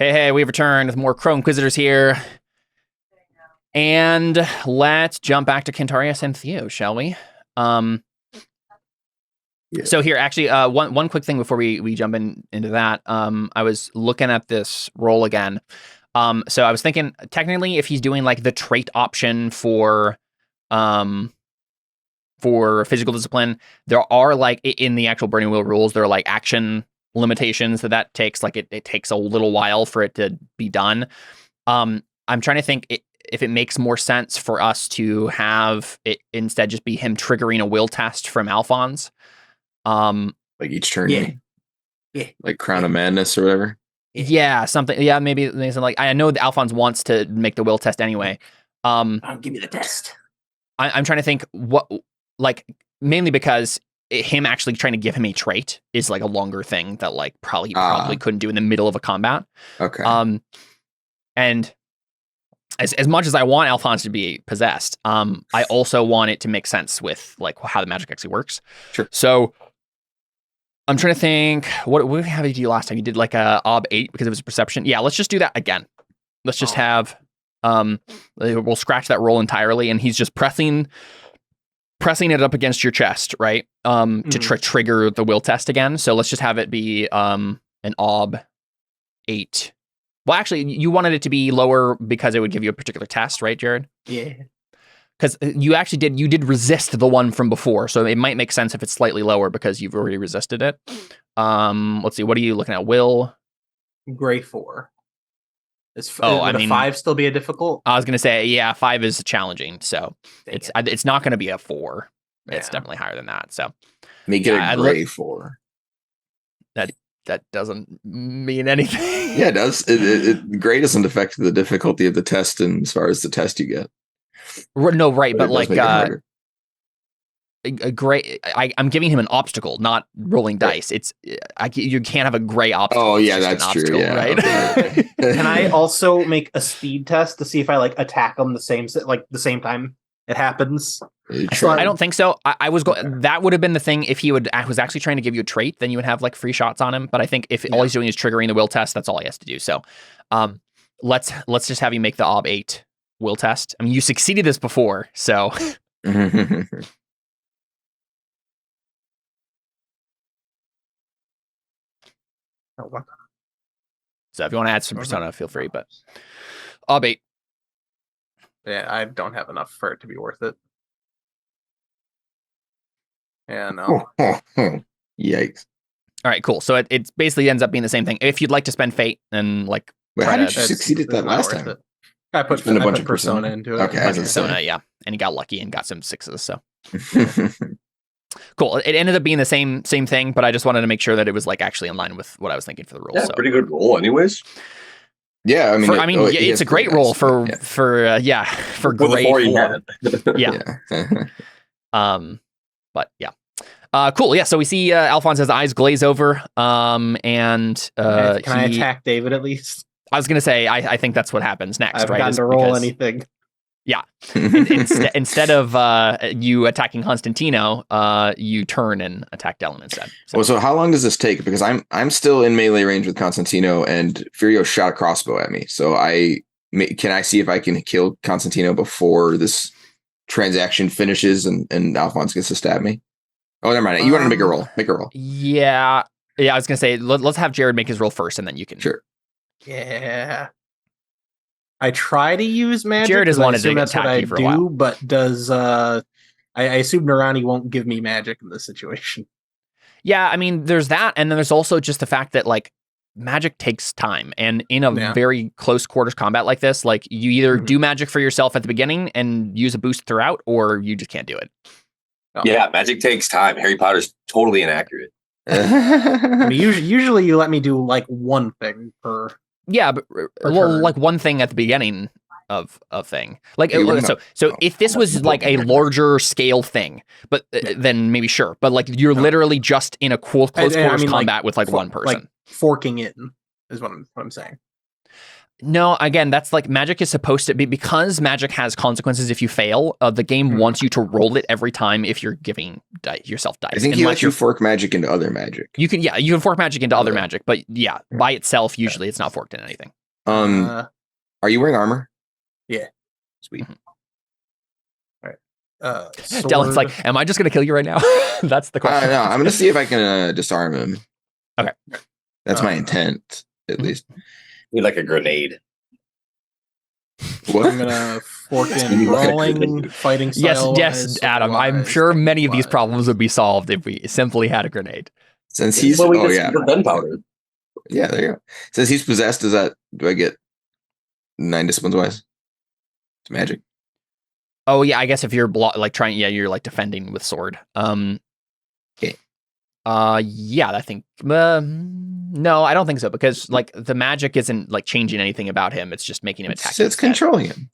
Hey, we've returned with more Crow Inquisitors here. And let's jump back to Cantarius and Theo, shall we? So here, actually, one quick thing before we jump into that. I was looking at this roll again. So I was thinking, technically, if he's doing like the trait option for physical discipline, there are like in the actual Burning Wheel rules, there are like action limitations that takes. Like it takes a little while for it to be done. I'm trying to think if it makes more sense for us to have it instead just be him triggering a will test from Alfons. Like each turn, like Crown of Madness or whatever. Yeah, something. Yeah, maybe something like I know that Alfons wants to make the will test anyway. Give me the test. I'm trying to think what, like, mainly because him actually trying to give him a trait is like a longer thing that like probably couldn't do in the middle of a combat. Okay. And as much as I want Alfons to be possessed, I also want it to make sense with like how the magic actually works. Sure. So I'm trying to think, how did you do last time? You did like a ob 8 because it was a perception. Yeah, let's just do that again. Let's just have, we'll scratch that roll entirely, and he's just pressing it up against your chest, right? To trigger the will test again. So let's just have it be an ob 8. Well, actually, you wanted it to be lower because it would give you a particular test, right, Jared? Yeah. Because you did resist the one from before, so it might make sense if it's slightly lower because you've already resisted it. Let's see, what are you looking at? Will? Gray 4. Would 5 still be a difficult? I was going to say, yeah, 5 is challenging, so it's not going to be a 4. Yeah. It's definitely higher than that. So make it a gray 4. That doesn't mean anything. Yeah, it does. Gray doesn't affect the difficulty of the test, and as far as the test you get. No, right, but like a gray. I'm giving him an obstacle, not rolling dice. It's you can't have a gray obstacle. Oh yeah, that's true. Yeah, right. Okay. Can I also make a speed test to see if I like attack him the same time it happens? Sure. I don't think so. I was going. That would have been the thing if he was actually trying to give you a trait. Then you would have like free shots on him. But I think if all he's doing is triggering the will test, that's all he has to do. So, let's just have you make the ob 8 will test. I mean, you succeeded this before, so. So if you want to add some persona, feel free. But ob 8. Yeah, I don't have enough for it to be worth it. Yeah, no. Yikes. All right, cool. So it basically ends up being the same thing. If you'd like to spend fate and like, how did you succeed at that last time? I put a bunch of persona into it. Okay, persona, yeah, and he got lucky and got some 6s. So cool. It ended up being the same thing, but I just wanted to make sure that it was like actually in line with what I was thinking for the roll. Yeah, so. Pretty good roll, anyways. Yeah, I mean, it's a great roll for gray 4. Yeah. But yeah. Cool. Yeah. So we see Alphonse's eyes glaze over. Can I attack David at least? I was gonna say I think that's what happens next. I've right? gotten to roll anything. Yeah. Instead of you attacking Constantino, you turn and attack Dellon instead. So how long does this take? Because I'm still in melee range with Constantino, and Furio shot a crossbow at me. So can I see if I can kill Constantino before this transaction finishes and Alphonse gets to stab me? Oh, never mind. You wanted to make a roll. Make a roll. Yeah. I was gonna say let's have Jared make his roll first, and then you can. Sure. Yeah. I try to use magic. Jared has wanted to that's what attack I you for a while. but does I assume Narani won't give me magic in this situation. Yeah, I mean, there's that, and then there's also just the fact that like magic takes time, and in a very close quarters combat like this, like you either do magic for yourself at the beginning and use a boost throughout, or you just can't do it. Oh. Yeah, magic takes time. Harry Potter's totally inaccurate. I mean, usually you let me do like one thing per. Yeah, but like one thing at the beginning of a thing. Like so if this was like a larger scale thing, but then maybe sure. But like you're literally just in a close quarters combat with like one person. Like forking it is what I'm saying. No, again, that's like magic is supposed to be, because magic has consequences if you fail. The game wants you to roll it every time if you're giving yourself dice. I think he lets you fork magic into other magic. You can fork magic into other magic, but yeah, by itself, usually it's not forked in anything. Are you wearing armor? Yeah. Sweet. Dellon's like, am I just gonna kill you right now? That's the question. No, I'm gonna see if I can disarm him. Okay. That's my intent, at least. Need like a grenade. I'm gonna fork in brawling, fighting style. Yes, Adam. I'm sure many of these problems would be solved if we simply had a grenade. Since he's gunpowder. Yeah, there you go. Since he's possessed, do I get 9 disciplines wise? It's magic. Oh yeah, I guess if you're you're like defending with sword. Okay. Yeah, I think. No, I don't think so, because like the magic isn't like changing anything about him. It's just making him attack. It's controlling him.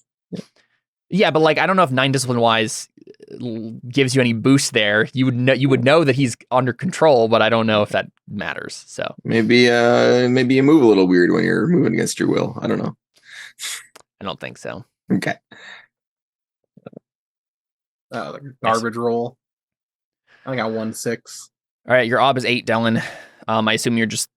Yeah, but like I don't know if 9 discipline wise gives you any boost there. You would know that he's under control, but I don't know if that matters. So maybe you move a little weird when you're moving against your will. I don't know. I don't think so. Okay. The garbage roll. I got 1-6. All right, your ob is 8, Dellon. I assume you're just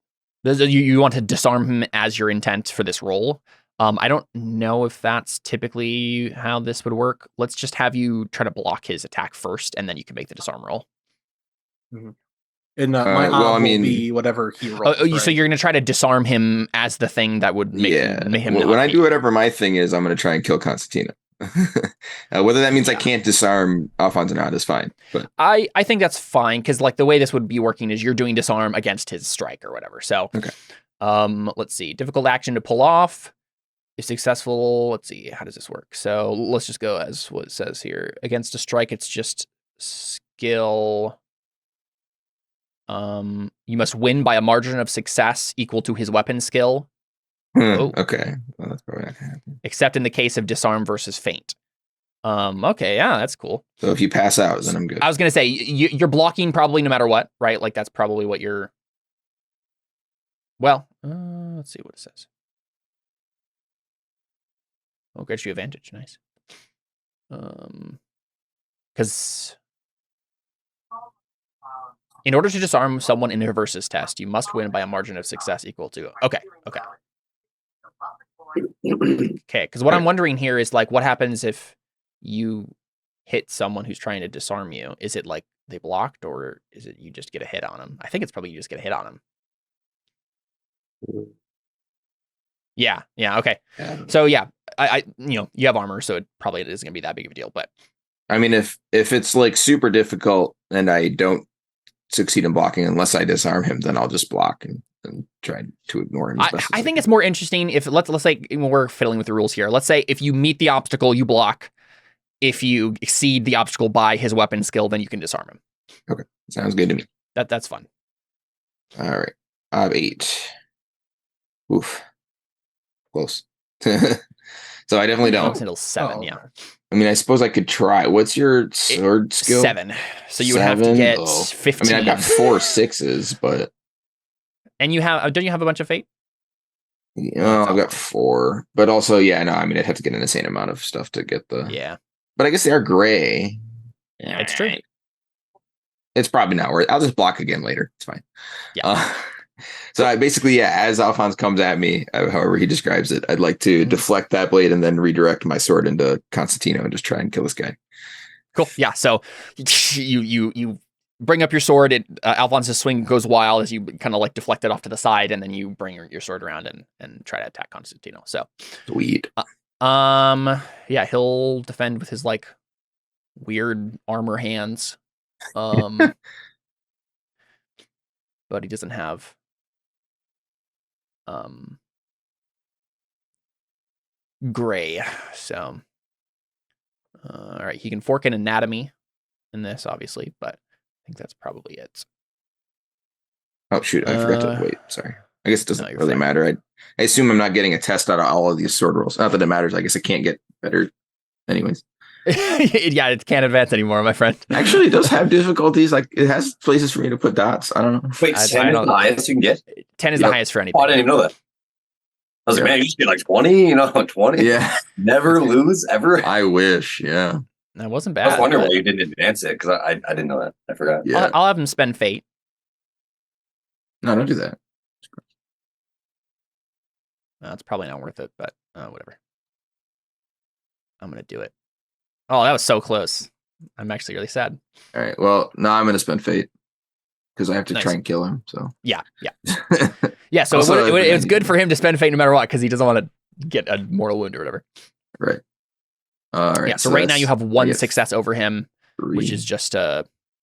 you want to disarm him as your intent for this roll. I don't know if that's typically how this would work. Let's just have you try to block his attack first, and then you can make the disarm roll. Mm-hmm. And my will be whatever he rolls. Right? So you're going to try to disarm him as the thing that would make him when I do whatever my thing is, I'm going to try and kill Constantino. Whether that means I can't disarm Alfons or not is fine. But I think that's fine, because like the way this would be working is you're doing disarm against his strike or whatever. So okay. Let's see. Difficult action to pull off. If successful, let's see, how does this work? So let's just go as what it says here. Against a strike, it's just skill. You must win by a margin of success equal to his weapon skill. Okay. Well, that's probably not gonna happen. Except in the case of disarm versus feint. Okay, yeah, that's cool. So if you pass out, then I'm good. I was gonna say you're blocking probably no matter what, right? Like that's probably what you're. Well, let's see what it says. Oh, gets you advantage. Nice. Because in order to disarm someone in a versus test, you must win by a margin of success equal to. Okay. Because what I'm wondering here is like, what happens if you hit someone who's trying to disarm you? Is it like they blocked, or is it you just get a hit on them? I think it's probably you just get a hit on them. Yeah. Okay. So yeah, I you have armor, so it probably isn't gonna be that big of a deal. But I mean, if it's like super difficult and I don't succeed in blocking unless I disarm him, then I'll just block and try to ignore him. I think it's more interesting if let's say we're fiddling with the rules here. Let's say if you meet the obstacle, you block. If you exceed the obstacle by his weapon skill, then you can disarm him. Okay, sounds good to me. That's fun. All right, I have 8. Oof. Close. So I definitely don't. Until 7, yeah. I mean, I suppose I could try. What's your sword skill? 7. So you would have to get 15. I mean, I've got 4 6s, but. And you have? Don't you have a bunch of fate? Yeah, I've got 4, but also, yeah, no. I mean, I'd have to get an insane amount of stuff to get the. Yeah. But I guess they are gray. Yeah, it's true. It's probably not worth it. I'll just block again later. It's fine. Yeah. So I basically, as Alfons comes at me, however he describes it, I'd like to deflect that blade and then redirect my sword into Constantino and just try and kill this guy. Cool. Yeah. So you bring up your sword. Alphonse's swing goes wild as you kind of like deflect it off to the side, and then you bring your sword around and try to attack Constantino. So sweet. Yeah, he'll defend with his like weird armor hands. But he doesn't have gray. So all right, he can fork in anatomy in this, obviously, but I think that's probably it. Oh shoot, I forgot to wait. Sorry. I guess it doesn't really matter. I assume I'm not getting a test out of all of these sword rolls. Not that it matters. I guess it can't get better anyways. Yeah, it can't advance anymore, my friend. Actually, it does have difficulties. Like it has places for me to put dots. I don't know. Wait, 10 is the highest you can get? 10 is the highest for anything. Oh, I didn't even know that. I was like, man, you should be like 20, 20. Yeah. Never lose ever. I wish. Yeah. That wasn't I bad. was wondering but why you didn't advance it because I didn't know that. I forgot. Yeah. I'll have him spend fate. No, don't do that. It's probably not worth it, but whatever. I'm gonna do it. Oh, that was so close. I'm actually really sad. All right. Well, now I'm gonna spend fate because I have to Nice. try and kill him. So Yeah. Yeah, so Also, it was good for him to spend fate no matter what, because he doesn't want to get a mortal wound or whatever. right. All right. Yeah, so right now that's- you have I one guess success over him, 3. which is just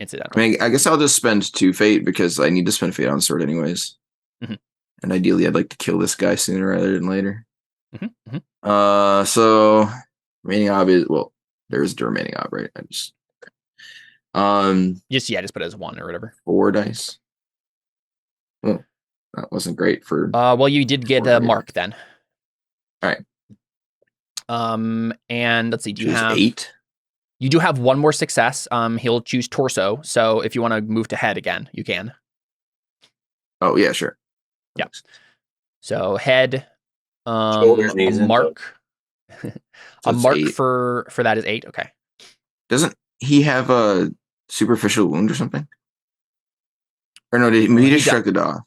incidental. I mean, I guess I'll just spend 2 fate because I need to spend fate on sword anyways. Mhm. And ideally, I'd like to kill this guy sooner rather than later. Mhm. So remaining ob is there is the remaining ob, right? I just Just put it as 1 or whatever. 4 dice. Well, that wasn't great for. Well, you did get a mark then. All right. And let's see, do you choose have 8? You do have one more success. He'll choose torso. So if you want to move to head again, you can. Oh yeah, sure. Yeah. So head, Shoulders, knees, a and mark. So A it's mark 8. for that is 8. Okay. Doesn't he have a superficial wound or something? Or no, he He just does. shrugged it off.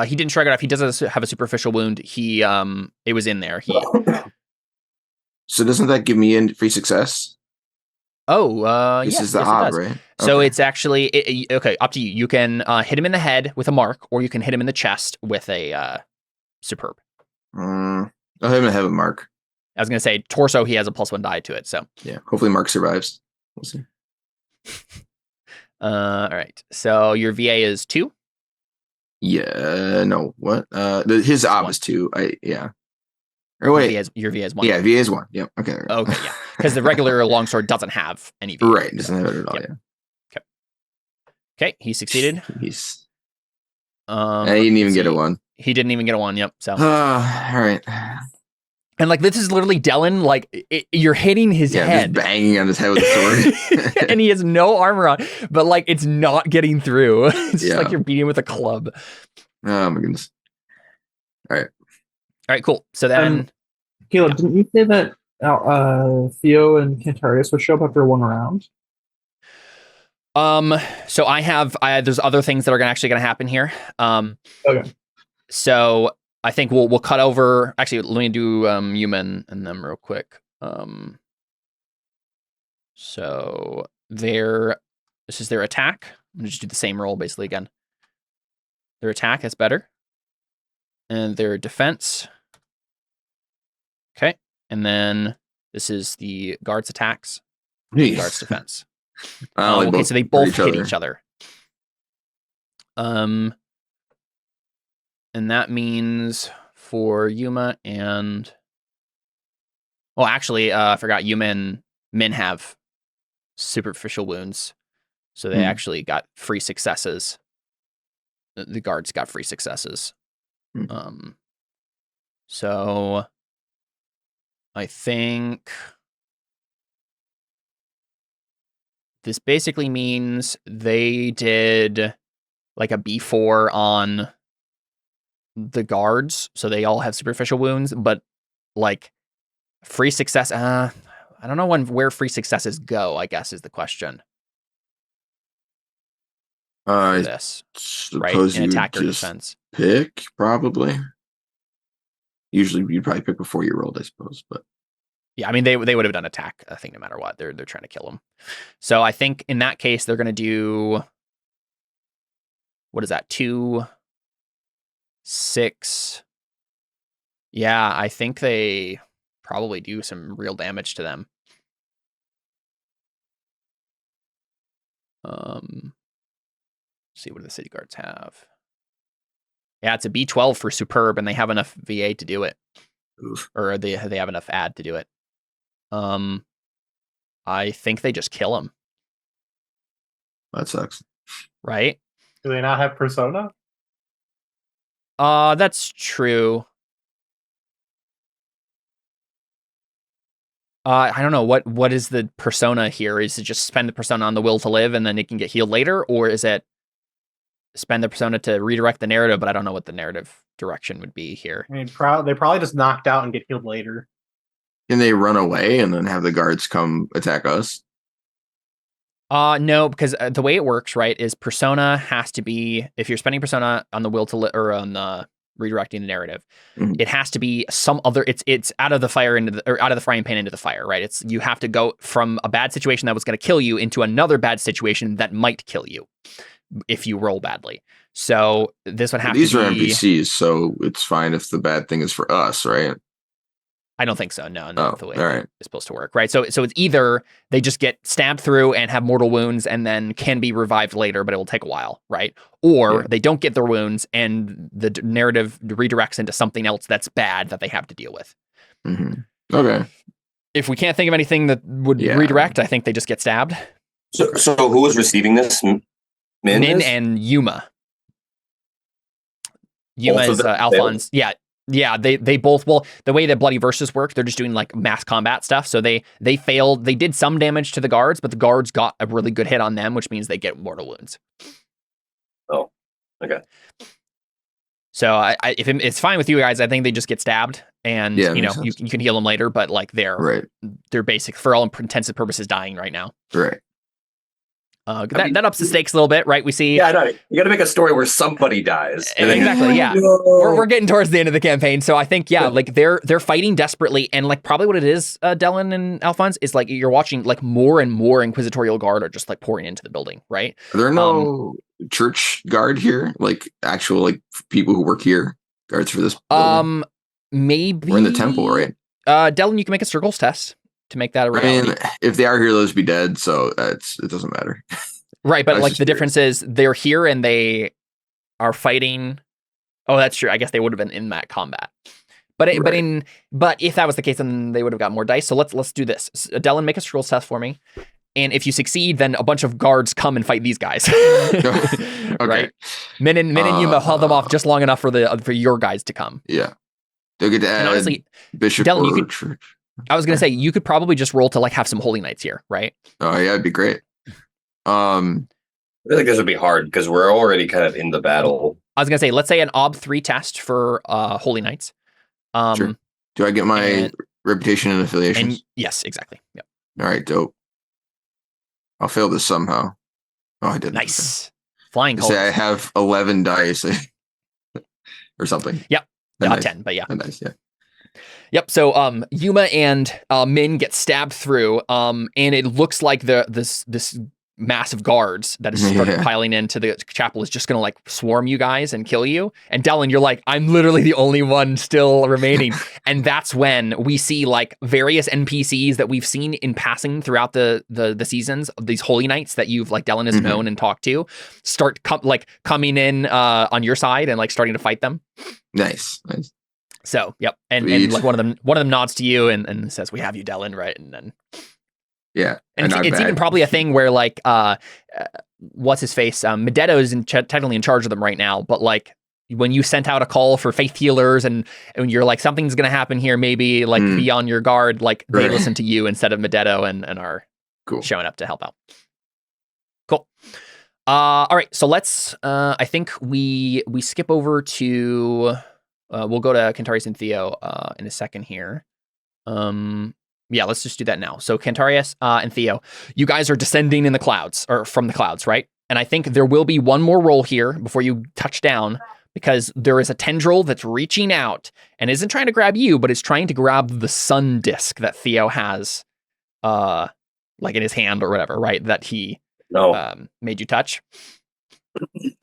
He didn't shrug it off. He does have a superficial wound. He it was in there. He So doesn't that give me a free success? This This is the ob, does. right? So Okay. it's actually okay. Up to you. You can hit him in the head with a mark, or you can hit him in the chest with a superb. I'll hit him a heaven mark. I was gonna say torso. He has a +1 die to it. So Yeah. Hopefully Mark survives. We'll see. all right. So your VA is 2. Yeah. No. What? His ob 1. is 2. Or wait. Your VA is 1. Yeah. VA is 1. Yep. Okay. There we go. Okay. Yeah. Because the regular longsword doesn't have any VA. Right. Doesn't have it at all. Yep. Yeah. Okay. He succeeded. He's. He he didn't even get a 1. He didn't even get a 1. Yep. So All right. and like this is literally Dellon. Like you're hitting his Yeah. head. Just banging on his head with the sword. And he has no armor on, but like it's not getting through. It's just Yeah. like you're beating with a club. Oh my goodness. All right, cool. So then, Caleb, didn't you say that Theo and Cantarius would show up after 1 round? so I have there's other things that are actually going to happen here. Okay. So I think we'll cut over. Actually, let me do human and them real quick. So this is their attack. I'm gonna just do the same roll basically again. Their attack is better. And their defense. Okay. And then this is the guard's attacks. Jeez. Guard's defense. They Okay, both so they hurt both hit each other. And that means for Yuma and actually, I forgot Yuma and Min have superficial wounds. So they actually got free successes. The guards got free successes. So I think this basically means they did like a B4 on the guards, so they all have superficial wounds, but like free success. I don't know where free successes go, I guess is the question. For this, right? Suppose In you attack or just defense. pick, probably. Usually you'd probably pick before you rolled, I suppose, but Yeah, I mean they would have done attack, I think, no matter what. They're trying to kill him. So I think in that case they're gonna do, what is that? 2, 6. Yeah, I think they probably do some real damage to them. See, what do the city guards have? Yeah, it's a B12 for superb, and they have enough VA to do it. oof. Or they have enough ad to do it. I think they just kill him, That sucks. right? Do they not have persona? That's true. I don't know what is the persona here. Is it just spend the persona on the will to live and then it can get healed later, or is it spend the persona to redirect the narrative? But I don't know what the narrative direction would be here. I mean, they probably just knocked out and get healed later. Can they run away and then have the guards come attack us? No, because the way it works, right, is persona has to be, if you're spending persona on the will to or on the redirecting the narrative, it has to be some other. It's out of the fire out of the frying pan into the fire, right? It's you have to go from a bad situation that was going to kill you into another bad situation that might kill you if you roll badly. So this would have These to be. These are NPCs, so it's fine if the bad thing is for us, right? I don't think so. No, not the way right. it's supposed to work, right? So it's either they just get stabbed through and have mortal wounds and then can be revived later, but it will take a while, right? Or they don't get their wounds and the narrative redirects into something else that's bad that they have to deal with. Mm-hmm. Okay. If we can't think of anything that would redirect, I think they just get stabbed. So who was receiving this? Min and Yuma. Yuma is Alfons. Yeah. Yeah, they both, well, the way that Bloody Verses work, they're just doing like mass combat stuff. So they failed. They did some damage to the guards, but the guards got a really good hit on them, which means they get mortal wounds. Oh, okay. So if it's fine with you guys, I think they just get stabbed and, you can heal them later, but like they're basic for all intents and purposes dying right now. Right. That ups the stakes a little bit, right? We see. Yeah, no, you got to make a story where somebody dies. Exactly. Yeah, we're getting towards the end of the campaign, so I think like they're fighting desperately, and like probably what it is, Dellon and Alfons, is like you're watching like more and more Inquisitorial guard are just like pouring into the building, right? Are there no church guard here, like actual like people who work here, guards for this building? Maybe we're in the temple, right? Dellon, you can make a circles test to make that a reality. I mean, if they are here, those be dead, so it doesn't matter. Right, but like the difference is they're here and they are fighting. Oh, that's true. I guess they would have been in that combat. But if that was the case, then they would have got more dice. So let's do this. Dellon, make a scrolls test for me. And if you succeed, then a bunch of guards come and fight these guys. Okay. Right? Min and Yuma held them off just long enough for your guys to come. Yeah. They'll get to add honestly, Bishop Dellon, or church. I was going to say, you could probably just roll to like have some holy knights here, right? Oh yeah, it'd be great. I feel like this would be hard because we're already kind of in the battle. I was going to say, let's say an Ob 3 test for holy knights. Sure. Do I get my reputation and affiliations? Yes, exactly. Yep. All right, dope. I'll fail this somehow. Oh, I didn't. Nice. Flying colors. Say I have 11 dice or something. Yep. Not 10, but yeah. Nice, yeah. Yep. So Yuma and Min get stabbed through, and it looks like this mass of guards that is started piling into the chapel is just going to like swarm you guys and kill you. And Dellon, you're like, I'm literally the only one still remaining. And that's when we see like various NPCs that we've seen in passing throughout the seasons of these holy knights that you've like Dellon has known and talked to start coming in on your side and like starting to fight them. Nice. So, yep. And like one of them nods to you and says, "We have you, Dellon," right? And then yeah. And it's even probably a thing where like what's his face? Medetto is technically in charge of them right now, but like when you sent out a call for faith healers and you're like, something's gonna happen here, maybe like be on your guard, like they listen to you instead of Medetto and are showing up to help out. Cool. All right, so let's I think we skip over to we'll go to Cantarius and Theo in a second here. Yeah, let's just do that now. So Cantarius and Theo, you guys are descending in the clouds, or from the clouds, right? And I think there will be one more roll here before you touch down, because there is a tendril that's reaching out and isn't trying to grab you, but is trying to grab the sun disk that Theo has, like in his hand or whatever, right? That he made you touch.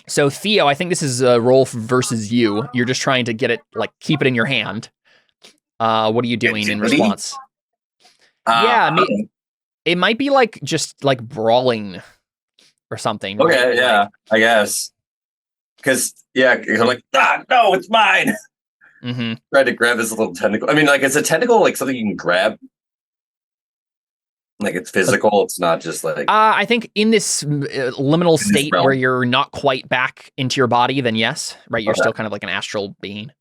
So Theo, I think this is a roll versus you. You're just trying to get it, like keep it in your hand. What are you doing in response? It might be like just like brawling or something. Okay, right? yeah, I guess. Because you're like, no, it's mine. Trying to grab this little tentacle. I mean, like, is a tentacle like something you can grab? Like it's physical. It's not just like. I think in this liminal state where you're not quite back into your body, then yes, right. You're still kind of like an astral being.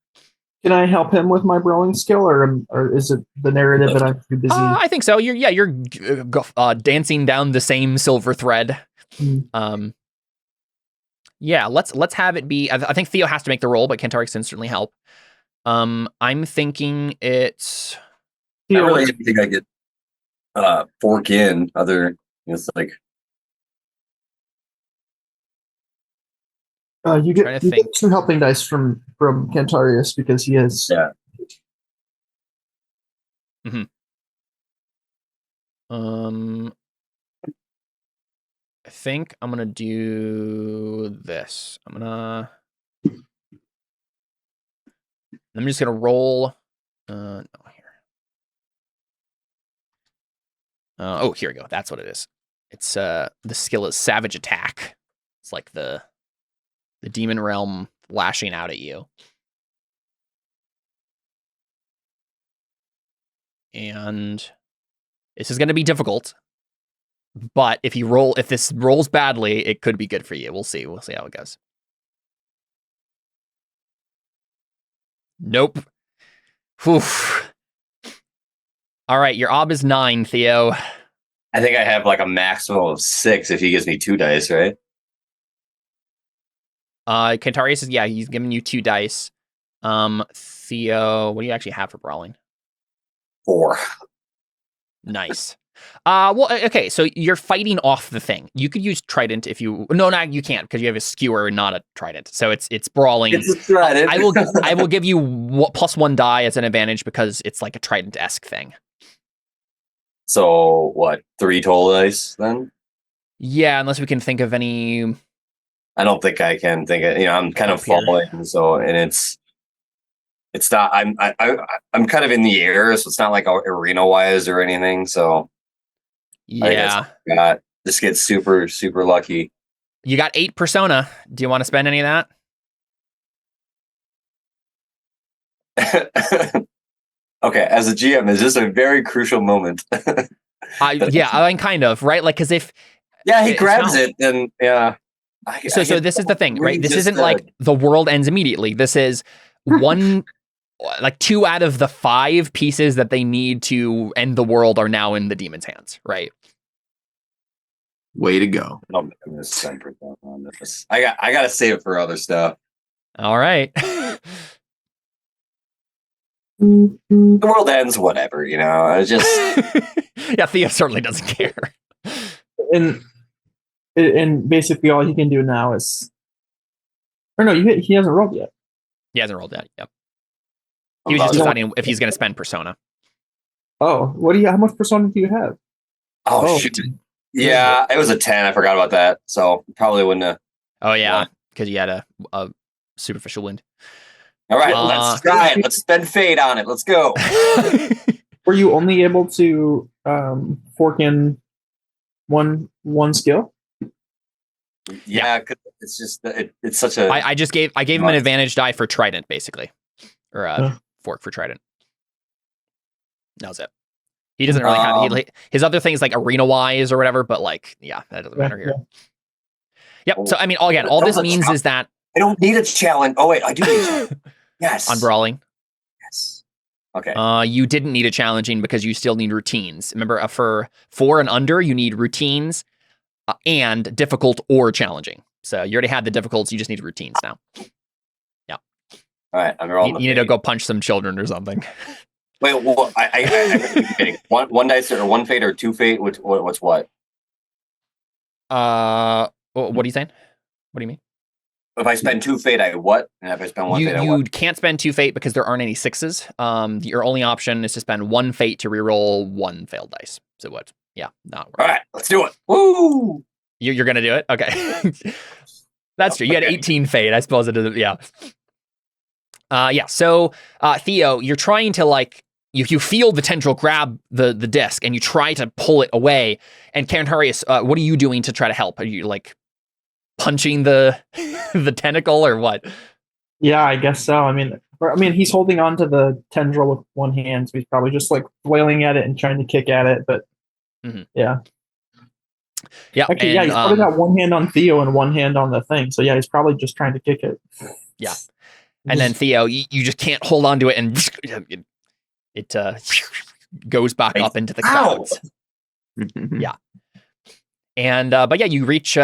Can I help him with my brawling skill, or is it the narrative that I'm too busy? I think so. You're dancing down the same silver thread. Yeah, let's have it be. I think Theo has to make the roll, but Cantarius can certainly help. I'm thinking it's. I really think I get fork in other. It's like you get 2 helping dice from Cantarius because he has. Yeah. I think I'm gonna do this. I'm just gonna roll. No, here. Oh, here we go. That's what it is. It's the skill is Savage Attack. It's like the demon realm lashing out at you. And this is going to be difficult. But if this rolls badly, it could be good for you. We'll see. We'll see how it goes. Nope. Whew. All right, your ob is 9, Theo. I think I have like a maximum of 6 if he gives me 2 dice, right? Cantarius is, he's giving you 2 dice. Theo, what do you actually have for brawling? 4. Nice. Well, okay, so you're fighting off the thing. You could use trident if you. No, you can't because you have a skewer and not a trident. So it's brawling. It's a trident. I will give you +1 die as an advantage because it's like a trident-esque thing. So what? 3 total dice then? Yeah, unless we can think of any. I don't think I can think of. I'm kind of falling. So and it's not. I'm kind of in the air, so it's not like arena wise or anything. So. Yeah. Just get super, super lucky. You got 8 persona. Do you want to spend any of that? Okay, as a GM, is this a very crucial moment? I mean, kind of, right? Like, because if... Yeah, he grabs it, and yeah. So this is the thing, right? This isn't like the world ends immediately. This is one... like 2 out of the 5 pieces that they need to end the world are now in the demon's hands, right? Way to go. I'm gonna spend on this. I gotta save it for other stuff. All right. The world ends, whatever, I just yeah, Theo certainly doesn't care. And basically all he can do now is he hasn't rolled yet. He hasn't rolled yet, yep. He was just deciding if he's going to spend persona. Oh, how much persona do you have? Oh, shoot. Yeah, it was a 10. I forgot about that. So probably wouldn't have. Oh, yeah, because you had a superficial wound. All right, let's try it. Let's spend fate on it. Let's go. Were you only able to fork in one skill? Yeah, cause it's just it's such a. I gave him an advantage die for trident, basically, or fork for trident. That was it. He doesn't really have his other things like arena wise or whatever, but like that doesn't matter here. Yeah. Yep. So I mean, all this means is that I don't need a challenge. Oh wait, I do need a challenge. Yes. On brawling. Yes. Okay. You didn't need a challenging because you still need routines. Remember, for 4 and under, you need routines and difficult or challenging. So you already had the difficulties. You just need routines now. Yeah. All right. I'm rolling. You need to go punch some children or something. Wait. Well, I one dice or 1 fate or 2 fate. What's what? What are you saying? What do you mean? If I spend 2 fate, I what? And if I spend 1 fate, I what? You can't spend 2 fate because there aren't any 6s. Your only option is to spend 1 fate to reroll 1 failed dice. So what? Yeah, not working. All right, let's do it. Woo! You're gonna do it? Okay. That's true. You had 18 fate. I suppose it is. Yeah. Yeah. So Theo, you're trying to you feel the tendril grab the disc and you try to pull it away. And Cantarius, what are you doing to try to help? Are you punching the the tentacle or what? Yeah, I guess so. I mean, he's holding on to the tendril with one hand, so he's probably just flailing at it and trying to kick at it. But yeah, actually, he's probably got one hand on Theo and one hand on the thing. So yeah, he's probably just trying to kick it. Yeah, and then Theo, you just can't hold on to it, and it goes back up into the clouds. Yeah, and but yeah, you reach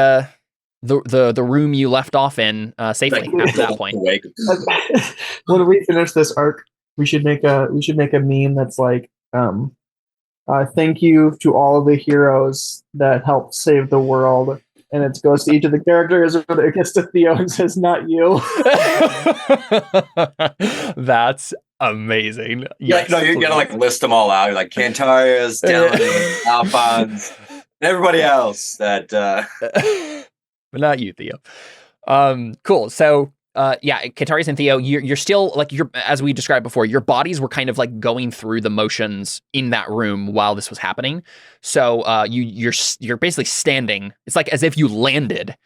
the room you left off in safely after that point. When we finish this arc, we should make a meme that's like, thank you to all of the heroes that helped save the world. And it goes to each of the characters, but it gets to Theo and says, not you. That's amazing. Yes, no, you gotta like list them all out. You're like Cantarius, Dellon, Alfons, and everybody else that but not you, Theo. Cool. So Cantarius and Theo, you're still like as we described before, your bodies were kind of like going through the motions in that room while this was happening. So you're basically standing. It's like as if you landed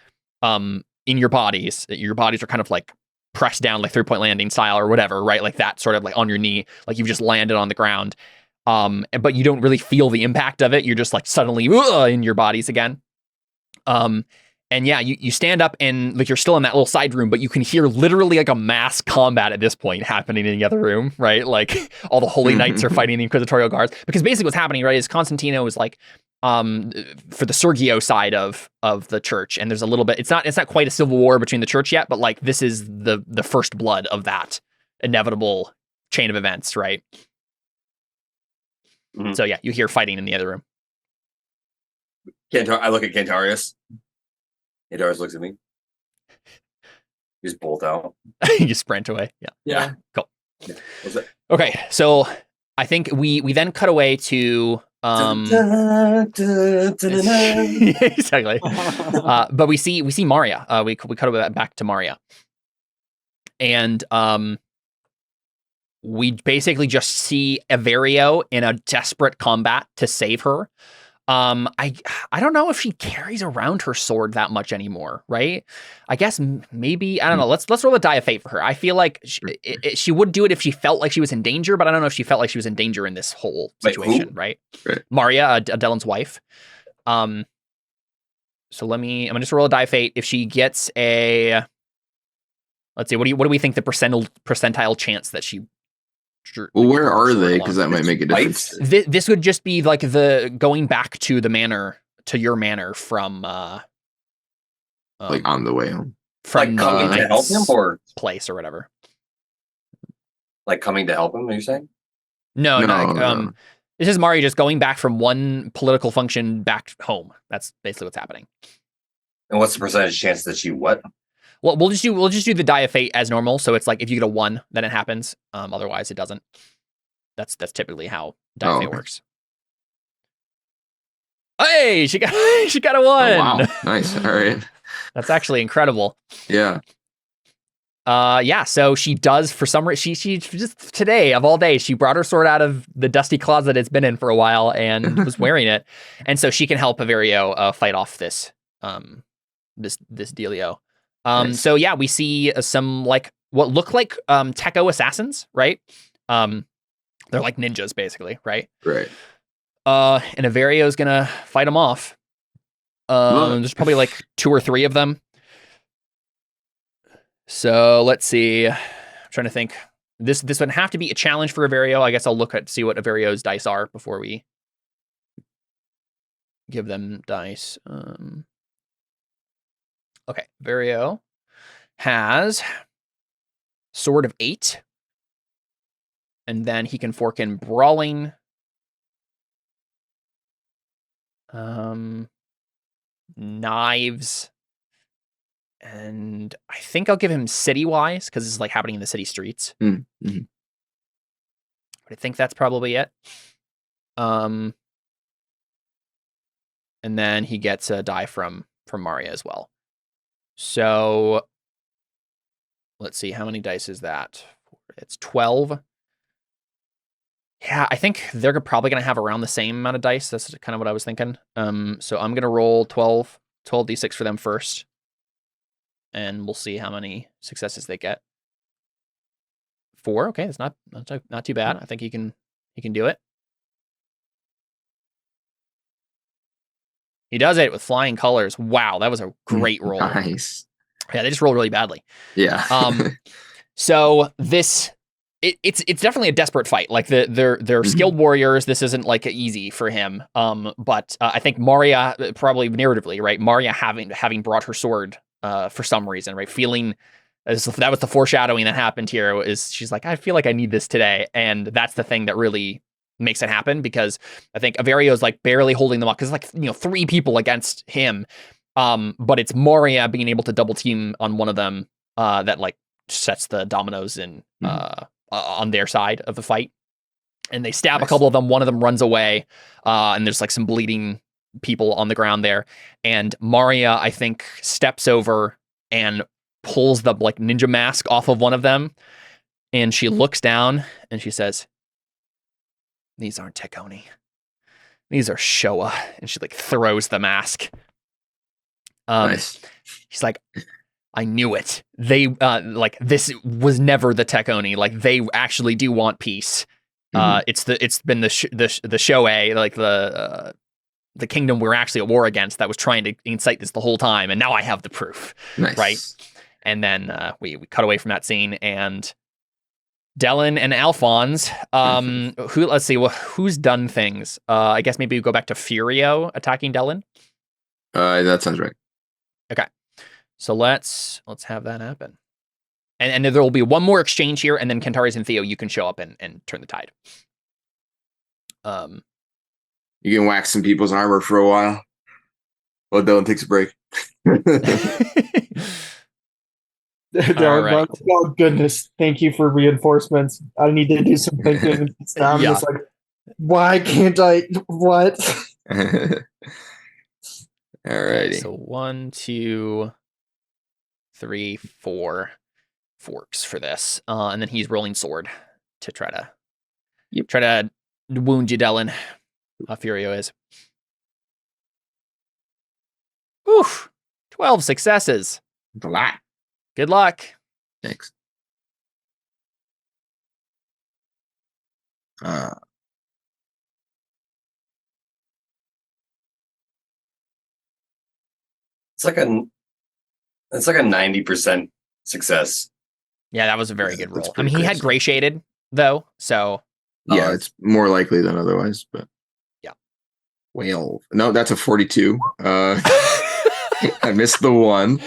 in your bodies. Your bodies are kind of like pressed down like 3-point landing style or whatever, right? Like that sort of like on your knee, like you've just landed on the ground. But you don't really feel the impact of it. You're just like suddenly in your bodies again. And yeah, you stand up and like you're still in that little side room, but you can hear literally like a mass combat at this point happening in the other room, right? Like all the holy knights are fighting the inquisitorial guards. Because basically what's happening, right, is Constantino is like for the Sergio side of the church, and there's a little bit. It's not quite a civil war between the church yet, but like this is the first blood of that inevitable chain of events, right? Mm-hmm. So yeah, you hear fighting in the other room. I look at Cantarius. Cantarius looks at me. You just bolt out. You sprint away. Yeah. Cool. Yeah. What's that? Okay, so I think we then cut away to exactly. But we see Maria. We cut back to Maria, and we basically just see Averio in a desperate combat to save her. I don't know if she carries around her sword that much anymore, right? I guess maybe, I don't know. Let's roll a die of fate for her. I feel like she would do it if she felt like she was in danger, but I don't know if she felt like she was in danger in this whole situation, right? Maria, Dellon's wife. So I'm gonna just roll a die of fate. If she gets a, let's see, what do we think the percentile chance that she? Well, where are they? Because that might make a difference. This would just be like the going back to the manor, to your manor from like on the way home, from like coming to help him or place or whatever. Like coming to help him? Are you saying? No. This is Mario just going back from one political function back home. That's basically what's happening. And what's the percentage chance that she what? Well, we'll just do the die of fate as normal. So it's like if you get a 1, then it happens. Otherwise, it doesn't. That's typically how die of fate works. Hey, she got a 1. Oh, wow, nice. All right, that's actually incredible. Yeah. So she does for some reason. She just today of all days, she brought her sword out of the dusty closet it's been in for a while and was wearing it, and so she can help Averio fight off this dealio. Nice. So yeah, we see some like what look like Techo assassins, right? They're like ninjas basically, right? Right. And Averio's gonna fight them off. There's probably like 2 or 3 of them. So let's see. I'm trying to think. This would have to be a challenge for Averio. I guess I'll see what Averio's dice are before we give them dice. Okay, Averio has Sword of 8, and then he can fork in Brawling, Knives, and I think I'll give him City-wise because this is like happening in the city streets. Mm-hmm. But I think that's probably it. And then he gets a die from Maria as well. So let's see, how many dice is that? It's 12. Yeah, I think they're probably going to have around the same amount of dice. That's kind of what I was thinking. So I'm going to roll 12 d6 for them first. And we'll see how many successes they get. 4. Okay, that's not too bad. I think he can do it. He does it with flying colors. Wow, that was a great roll. Nice. Yeah, they just rolled really badly. Yeah. So this it's definitely a desperate fight. Like they're skilled warriors. This isn't like easy for him. But I think Maria, probably narratively, right? Maria having brought her sword for some reason, right? Feeling that was the foreshadowing that happened here. Is she's like, I feel like I need this today, and that's the thing that really makes it happen, because I think Averio's like barely holding them up, because like 3 people against him. But it's Maria being able to double team on one of them that like sets the dominoes in on their side of the fight, and they stab a couple of them. One of them runs away, and there's like some bleeding people on the ground there. And Maria, I think, steps over and pulls the like ninja mask off of one of them, and she looks down and she says, "These aren't Tekoni. These are Showa." And she like throws the mask. Nice. She's like, I knew it. They like this was never the Tekoni. Like they actually do want peace. It's been the Shoei, like the kingdom we're actually at war against, that was trying to incite this the whole time, and now I have the proof. Nice. Right? And then we cut away from that scene, and Dellon and Alfons, let's see, who's done things? I guess maybe we go back to Furio attacking Dellon. That sounds right. Okay. So let's have that happen. And there will be one more exchange here, and then Cantarius and Theo, you can show up and turn the tide. You can wax some people's armor for a while. Well, Dellon takes a break. Right. Oh goodness! Thank you for reinforcements. I need to do some thinking. I'm just like, why can't I? What? Alrighty. So 1, 2, 3, 4 forks for this, and then he's rolling sword to try to wound you, Dellon. Furio is. Whew! 12 successes. That's a lot. Good luck. Thanks. It's like a 90% success. Yeah, that was a very good that's roll. I pretty mean, he had crazy. gray shaded though, so Yeah, it's more likely than otherwise, but yeah. Well, no, that's a 42. I missed the 1.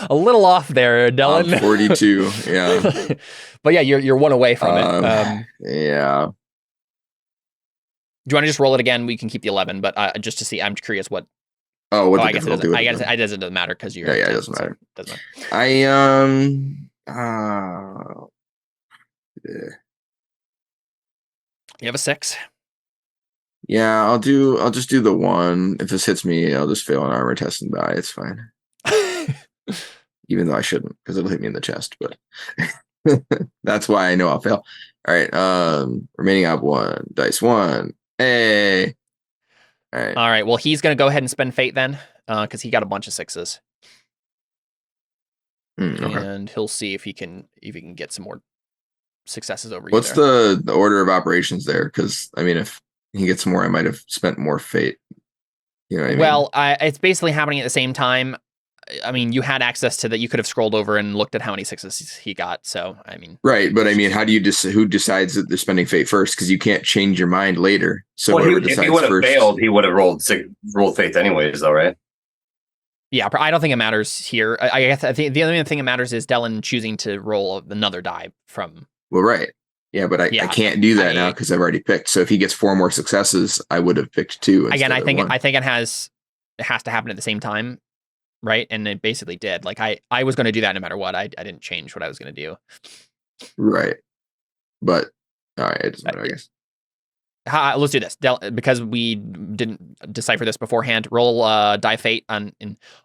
A little off there, Dellon. 42. Yeah. But yeah, you're 1 away from it. Yeah. Do you want to just roll it again? We can keep the 11, but just to see, I'm curious what. Oh, what I the guess it difficulty doesn't. would I have guess been. it doesn't matter because you're. Yeah, it 10, doesn't matter. So it doesn't matter. You have a 6. Yeah, I'll just do the 1. If this hits me, I'll just fail an armor test and die. It's fine. Even though I shouldn't, because it'll hit me in the chest, but that's why I know I'll fail. All right. Remaining op 1. Dice 1. Hey. All right. Well, he's gonna go ahead and spend fate then, because he got a bunch of 6s. Okay. And he'll see if he can get some more successes over What's you there. the order of operations there? Because I mean, if he gets more, I might have spent more fate. You know what I mean? Well, it's basically happening at the same time. I mean, you had access to that. You could have scrolled over and looked at how many 6s he got. So, I mean, right. But I mean, how do you who decides that they're spending fate first? Because you can't change your mind later. So Well, whoever if decides he would have first, failed, he would have rolled faith anyways, though, right? yeah, I don't think it matters here. I guess I think the only thing that matters is Dellon choosing to roll another die from. Well, right. Yeah, but I can't do that now because I've already picked. So if he gets 4 more successes, I would have picked 2. Again, I think 1. it has to happen at the same time, right? And it basically did. Like I was going to do that no matter what. I didn't change what I was going to do. Right. But all right, it doesn't matter, I guess. Let's do this, because we didn't decipher this beforehand. Roll die fate on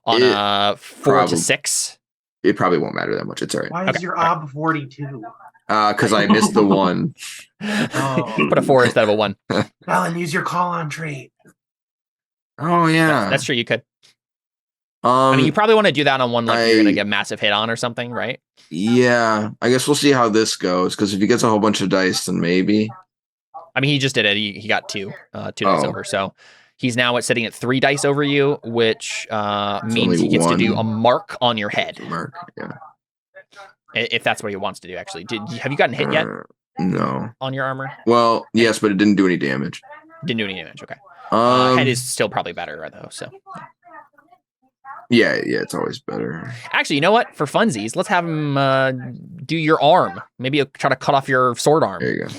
4 to 6. It probably won't matter that much. It's all right. Why is your ob 42? Because I missed the 1. Oh. Put a 4 instead of a 1. Alan, use your call on trait. Oh yeah, That's true. You could. I mean, you probably want to do that on one you're gonna get a massive hit on or something, right? Yeah, I guess we'll see how this goes. Because if he gets a whole bunch of dice, then maybe. I mean, he just did it. He got 2 dice over. So he's now sitting at 3 dice over you, which means he gets to do a mark on your head. Mark, yeah. If that's what he wants to do. Actually, have you gotten hit yet No. on your armor? Well, yes, but it didn't do any damage. Didn't do any damage. Okay. Head Um, is still probably better though. So yeah, it's always better. actually, you know what? For funsies, let's have him do your arm. Maybe you'll try to cut off your sword arm. There you go.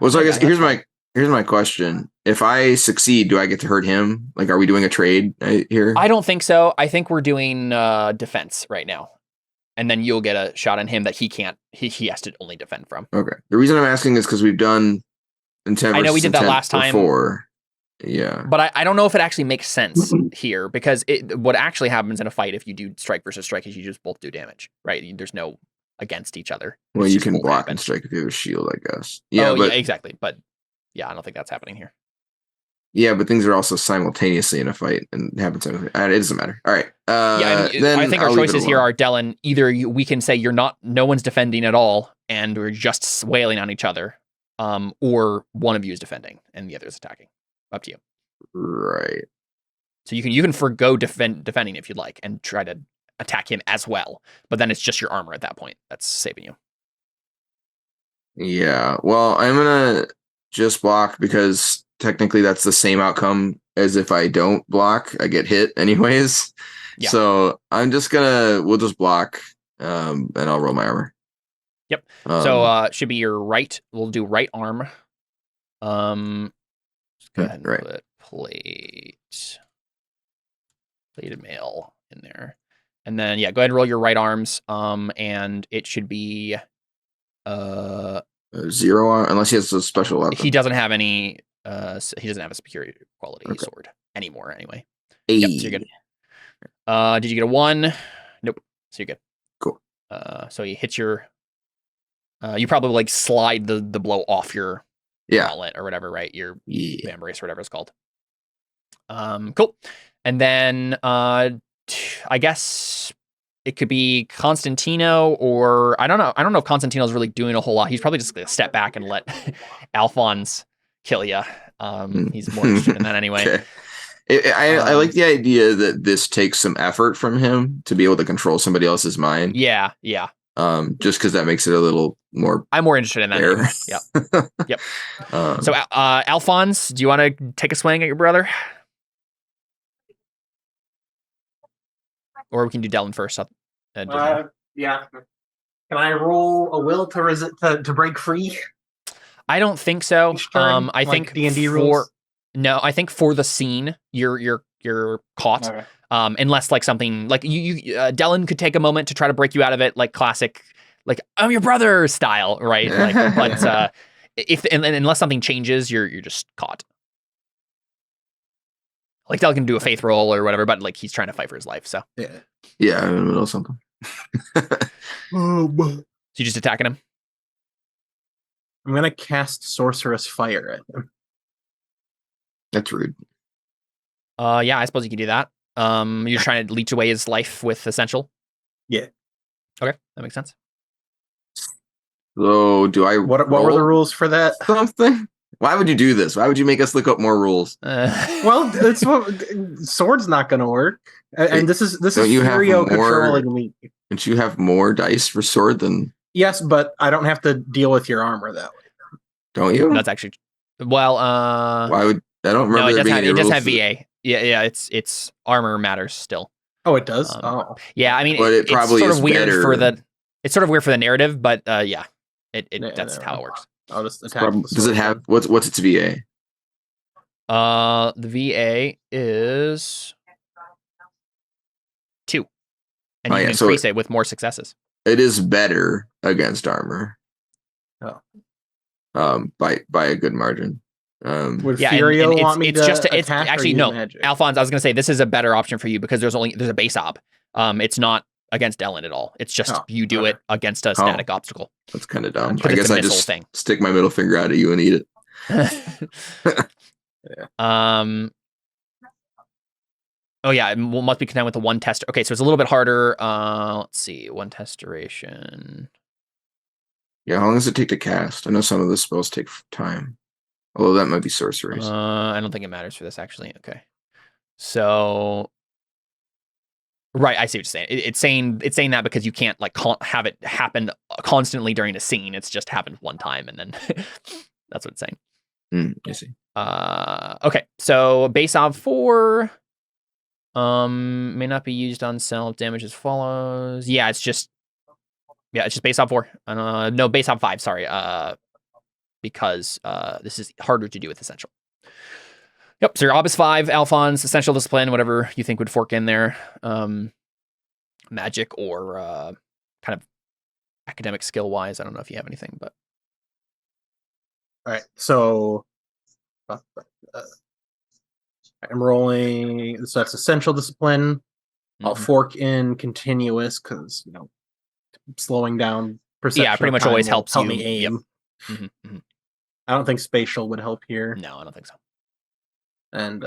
Well, so I guess here's my question. If I succeed, do I get to hurt him? Like, are we doing a trade here? I don't think so. I think we're doing defense right now. And then you'll get a shot on him that he can't. He has to only defend from. Okay. The reason I'm asking is because we've done intent. I know we did that last time before. Yeah. But I don't know if it actually makes sense here because what actually happens in a fight if you do strike versus strike is you just both do damage, right? There's no against each other. Well, It's you just can both block happen. and strike if you have a shield, I guess. Yeah, Oh, but yeah, exactly. But yeah, I don't think that's happening here. yeah, but things are also simultaneously in a fight and happen simultaneously. It doesn't matter. All right. Then I think our I'll leave it choices here alone. are Dellon. Either we can say no one's defending at all, and we're just wailing on each other, or one of you is defending and the other is attacking. Up to you. Right. So you can forgo defending if you'd like and try to attack him as well. But then it's just your armor at that point that's saving you. Yeah. Well, I'm gonna just block because technically that's the same outcome as if I don't block. I get hit anyways. Yeah. So we'll just block, and I'll roll my armor. Yep. So should be your right. We'll do right arm. Let's go ahead and right. put plated mail in there. And then go ahead and roll your right arms. And it should be 0 on, unless he has a special weapon. he doesn't have any he doesn't have a superior quality sword anymore anyway. Hey. Yep, so you're good. Did you get a 1? Nope. So you're good. Cool. So he hits your you probably like slide the blow off your gauntlet or whatever, right? Your band brace or whatever it's called. Cool. And then I guess it could be Constantino or I don't know. I don't know if Constantino's really doing a whole lot. He's probably just gonna step back and let Alfons kill you. He's more interested in that anyway. Okay. I like the idea that this takes some effort from him to be able to control somebody else's mind. Yeah. Just because that makes it a little more. I'm more interested in that. Anyway. Yep. So Alfons, do you want to take a swing at your brother? Or we can do Dellon first. Yeah. Can I roll a will to break free? I don't think so. Turn, I think D&D rules. No, I think for the scene, you're caught. Okay. Unless like something like you Dellon could take a moment to try to break you out of it, like classic, like I'm your brother style, right? Like, but unless something changes, you're just caught. Like Dellon can do a faith roll or whatever, but like he's trying to fight for his life. So yeah, I'm in the middle of something. So you just attacking him? I'm gonna cast Sorcerous Fire at him. That's rude. Yeah, I suppose you could do that. You're trying to leech away his life with Essential? Yeah. Okay, that makes sense. So do I What were the rules for that? something? Why would you do this? Why would you make us look up more rules? Well, it's sword's not gonna work. And this is Furio controlling me. Don't you have more dice for sword than Yes, but I don't have to deal with your armor that way. don't you? That's actually well why would I don't remember no, there it does have being any VA. Yeah, it's armor matters still. Oh, it does? Yeah, I mean But it probably it's sort is of weird better. for the it's sort of weird for the narrative, but yeah. That's how it works. I'll just attack. Does it have what's its VA? The VA is 2. And you can increase it with more successes. It is better against armor. Oh. By a good margin. Would yeah, Furio and want me it's to just it's attack actually or no. magic? Alfons, I was gonna say this is a better option for you because there's a base op. It's not against Dellon at all. It's just you do it against a static obstacle. That's kind of dumb. Because I guess it's a I missile just thing. stick my middle finger out at you and eat it. Oh yeah, it must be content with the one test. Okay, so it's a little bit harder. Let's see, one test duration. Yeah, how long does it take to cast? I know some of the spells take time. Although that might be sorceries. I don't think it matters for this actually. Okay. So Right, I see what you're saying. It's saying that because you can't like have it happen constantly during a scene. It's just happened one time, and then that's what it's saying. I see. Okay, so base ob 4 may not be used on self. Damage as follows. Yeah, it's just base ob 4. No, base ob 5. Sorry. Because this is harder to do with essential. Yep. So your ob is 5, Alfons, essential discipline, whatever you think would fork in there. Magic or kind of academic skill wise. I don't know if you have anything, but All right, so I'm rolling. So that's essential discipline. I'll fork in continuous because slowing down perception. Yeah, pretty of much time always will helps help you. me aim. Yep. I don't think spatial would help here. No, I don't think so. And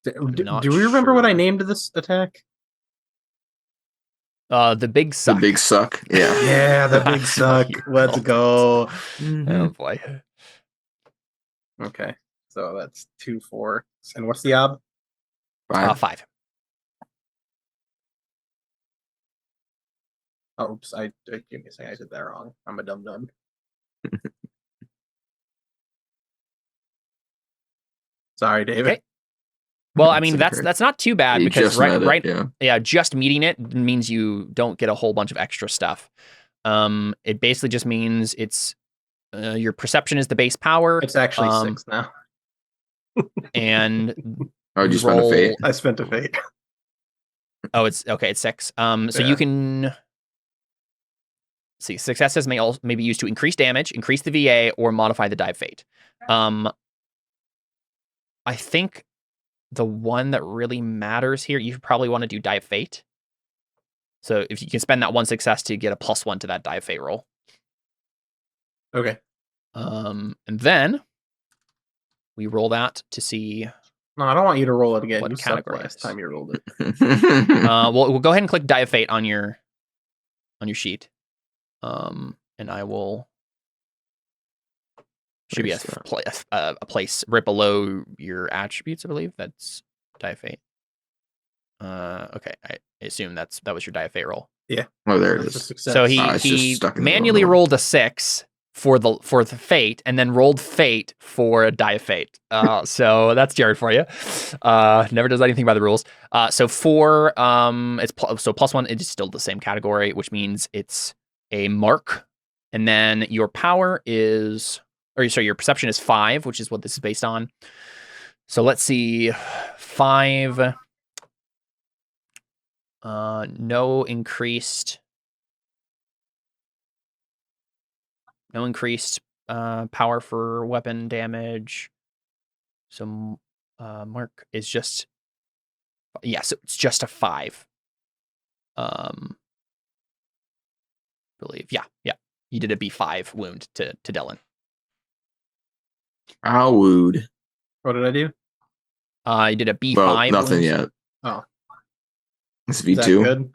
Not do we remember what I sure. named this attack? The big suck. The big suck. Yeah. Yeah, the big suck. Let's go. Oh boy. Okay, so that's 2, 4, and what's the ob? 5. Oh, oops! Give me a second. I did that wrong. I'm a dum. Sorry, David. Okay. Well, I That's mean okay. that's not too bad You because just met it, right, just meeting it means you don't get a whole bunch of extra stuff. It basically just means it's your perception is the base power. It's actually 6 now. And Oh, you spent a fate. I spent a fate. Oh, it's okay. It's 6. So Yeah. you can see successes may be used to increase damage, increase the VA, or modify the dive fate. I think the one that really matters here, you probably want to do dive fate. So if you can spend that one success to get a +1 to that dive fate roll. Okay. And then we roll that to see. No, I don't want you to roll it again. What You sucked category last it is. time you rolled it. We'll go ahead and click dive fate on your sheet. And I will. Should be a place right below your attributes, I believe. That's dive fate. Okay, I assume that was your dive fate roll. Yeah. Oh, there it That's a is. success. So it's he just stuck in the manually wrong rolled a 6 for the fate, and then rolled fate for a dive fate. So that's jarred for you. Never does anything by the rules. So 4, it's so +1. It's still the same category, which means it's a mark, and then your power is. Or sorry, your perception is 5, which is what this is based on. So let's see, 5. No increased power for weapon damage. So mark is just so it's just a 5. Believe yeah. You did a B5 wound to Dellon. Ow, wooed. What did I do? You did a B5. Well, nothing wound. yet. Oh. It's Is that V2. good?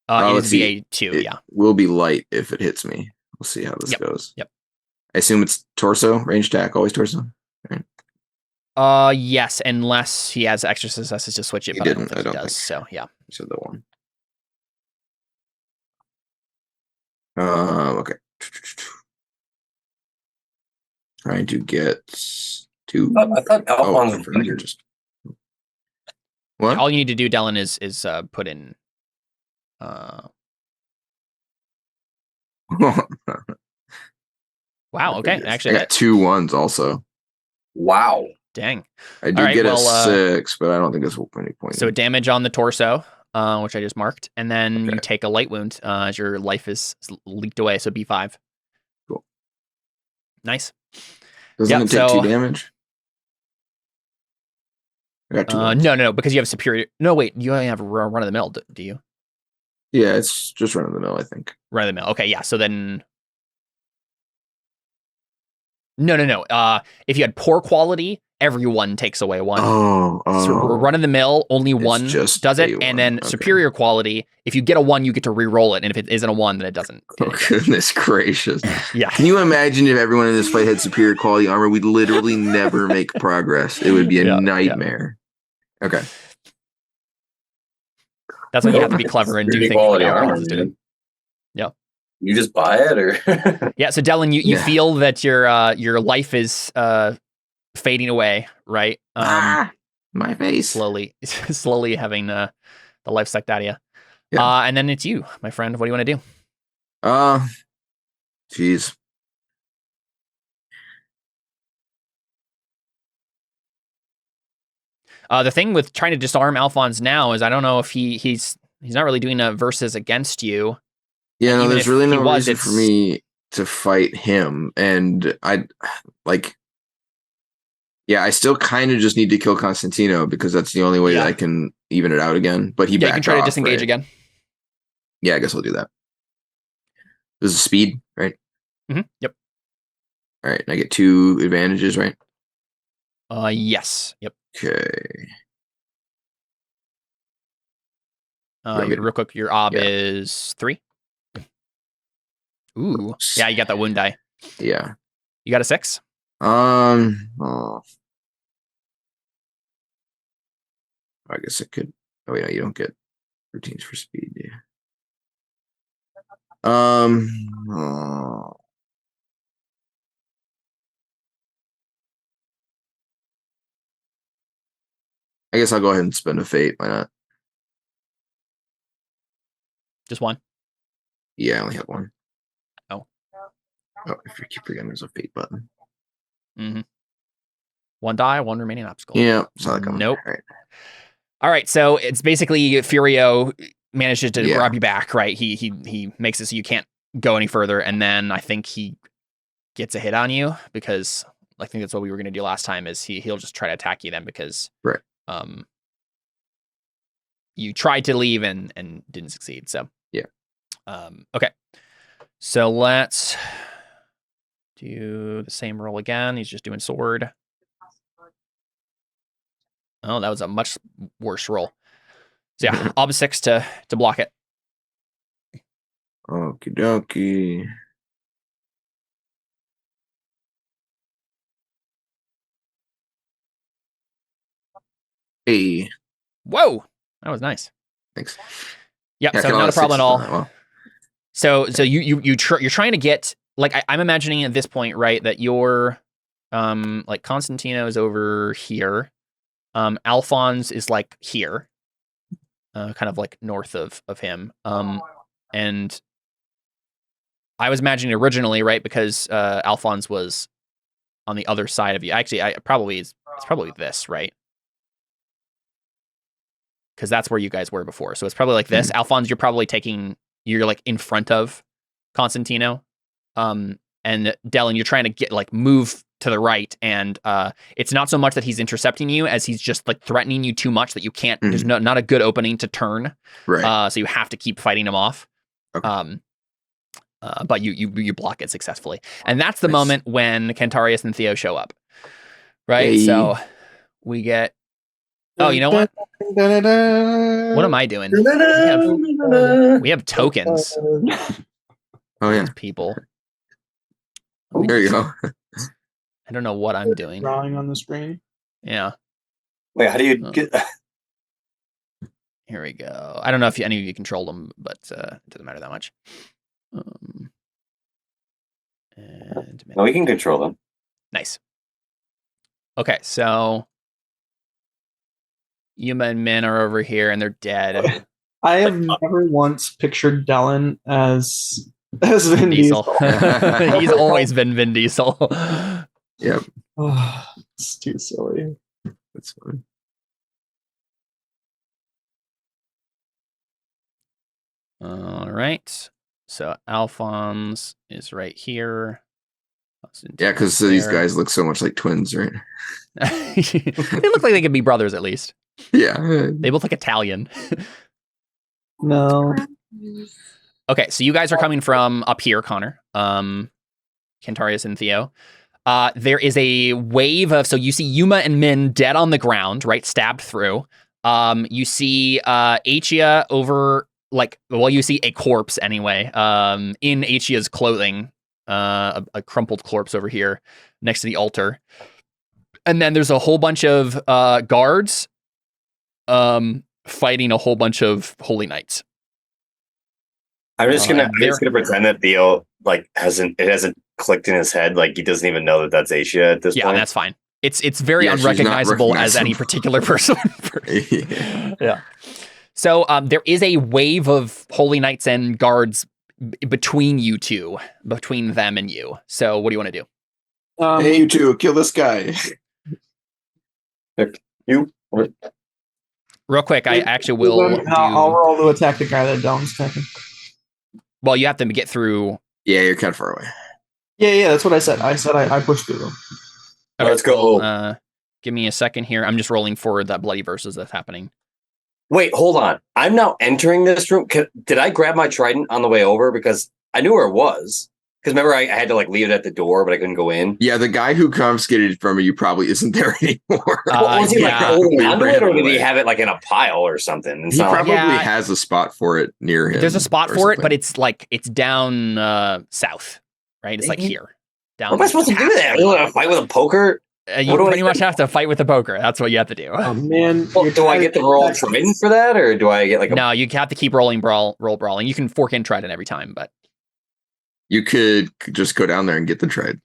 It let's is see. VA2, It yeah. will be light if it hits me. We'll see how this goes. Yep. I assume it's torso, range attack, always torso. Yes, unless he has extra successes to switch it, He but didn't, I don't think I he don't does. So yeah. So the one. Okay. Trying to get 2. I thought Alfons I was forgot to injured. just. What? All you need to do, Dellon, is put in. Wow. Okay. Actually, I got 2 1s also. Wow. dang. I did right, get well, a 6, but I don't think that's any point. So damage on the torso, which I just marked, and then you Okay. take a light wound as your life is leaked away. So B5. Cool. Nice. Doesn't yeah, it take so- 2 damage? I got 2 ones. No, because you have superior. No, wait, you only have run of the mill, do you? Yeah, it's just run of the mill, I think. Run of the mill. Okay, yeah. So then. No. If you had poor quality, everyone takes away 1. Oh. So run of the mill, only It's 1 just does it, a and 1. then Okay. superior quality. If you get a 1, you get to re-roll it, and if it isn't a 1, then it doesn't. Oh, goodness gracious. Yeah. Can you imagine if everyone in this fight had superior quality armor? We'd literally never make progress. It would be a Yeah, nightmare. Okay. That's why you have to be clever and do Pretty things quality like armor, Alfons is dude. doing. Yeah. You just buy it, or Yeah. So Dellon, you Yeah. feel that your life is fading away, right? My face. Slowly having the life sucked out of you. Yeah. And then it's you, my friend. What do you want to do? Jeez. The thing with trying to disarm Alfons now is I don't know if he's not really doing a versus against you. Yeah, And no, even there's if really he no was, reason for it's- me to fight him, and I still kind of just need to kill Constantino because that's the only way Yeah. that I can even it out again. But he Yeah, you backed can try to off, disengage right? again. Yeah, I guess I'll do that. This is speed, right? Yep. All right, and I get 2 advantages, right? Yes. Yep. Okay. Real quick, your ob Yeah. is 3. Ooh. Oops. Yeah, you got that wound die. Yeah. You got a 6? Oh, I guess I could. Oh, wait, no, you don't get routines for speed, do you? Oh. I guess I'll go ahead and spend a fate. Why not? Just 1? Yeah, I only have 1. Oh. Oh, if you keep forgetting, there's a fate button. Mm-hmm. 1 die, 1 remaining obstacle. Yeah, saw that coming. Nope. All right. All right, so it's basically Furio manages to Yeah. grab you back, right? He makes it so you can't go any further, and then I think he gets a hit on you because I think that's what we were going to do last time. Is he'll just try to attack you then because Right. You tried to leave and didn't succeed. So yeah. Okay, so let's do the same roll again. He's just doing sword. Oh, that was a much worse roll. So yeah, ob 6 to block it. Okie dokie. Hey. Whoa, that was nice. Thanks. Yeah, Yeah, so kinda not a problem at all. well. So you're trying to get, like, I'm imagining at this point, right, that you're like Constantino is over here. Alfons is like here. Kind of like north of him. And I was imagining originally, right, because Alfons was on the other side of you. Actually, it's probably this, right? Because that's where you guys were before. So it's probably like this. Alfons, you're like in front of Constantino. And Dellon, you're trying to get like move to the right, and it's not so much that he's intercepting you as he's just like threatening you too much that you can't. There's not a good opening to turn. Right. So you have to keep fighting him off. Okay. But you block it successfully, and that's the Nice. moment when Cantarius and Theo show up. Right. Hey. So we get. Oh, you know what? What am I doing? We have tokens. Oh yeah. People. There you go. I don't know what I'm doing. Drawing on the screen. Yeah. wait, how do you get? Here we go. I don't know if any of you control them, but it doesn't matter that much. And No, we can control them. nice. Okay, so Yuma and Min are over here, and they're dead. I have never once pictured Dellon as Vin Diesel. Diesel. He's always been Vin Diesel. Yep. Oh, it's too silly. That's fine. All right. So Alfons is right here. Yeah, because these guys look so much like twins, right? They look like they could be brothers at least. Yeah. They both look Italian. No. Okay, so you guys are coming from up here, Connor. Cantarius and Theo. There is a wave of, so you see Yuma and Min dead on the ground, right? Stabbed through. You see Achia over, like, well, you see a corpse anyway, in Achia's clothing, a crumpled corpse over here next to the altar. And then there's a whole bunch of guards fighting a whole bunch of holy knights. I'm just gonna pretend that Theo like hasn't clicked in his head, like he doesn't even know that that's Asia at this point. Yeah, that's fine. It's very unrecognizable as any particular person. Yeah. So there is a wave of holy knights and guards between you two, between them and you. So what do you want to do? Hey, you two, kill this guy. You. Real quick, I actually will. I'll roll to attack the guy that Dellon's attacking. Well, you have to get through. Yeah, you're kind of far away. Yeah, that's what I said. I said I pushed through them. Okay, let's go. Give me a second here. I'm just rolling for that bloody versus that's happening. Wait, hold on. I'm now entering this room. Did I grab my trident on the way over? Because I knew where it was. Because remember, I had to like leave it at the door, but I couldn't go in. Yeah, the guy who confiscated it from you probably isn't there anymore. Was he like holding onto it, or did he have it like in a pile or something? He probably has a spot for it near him. There's a spot for it, but it's down south, right? It's like here. Down. What am I supposed to do that? You want to fight with a poker? You pretty much have to fight with the poker. That's what you have to do. Oh man! Well, do I get to roll trident for that, or do I get like? No, you have to keep rolling roll brawling. You can fork in trident every time, but you could just go down there and get the trident.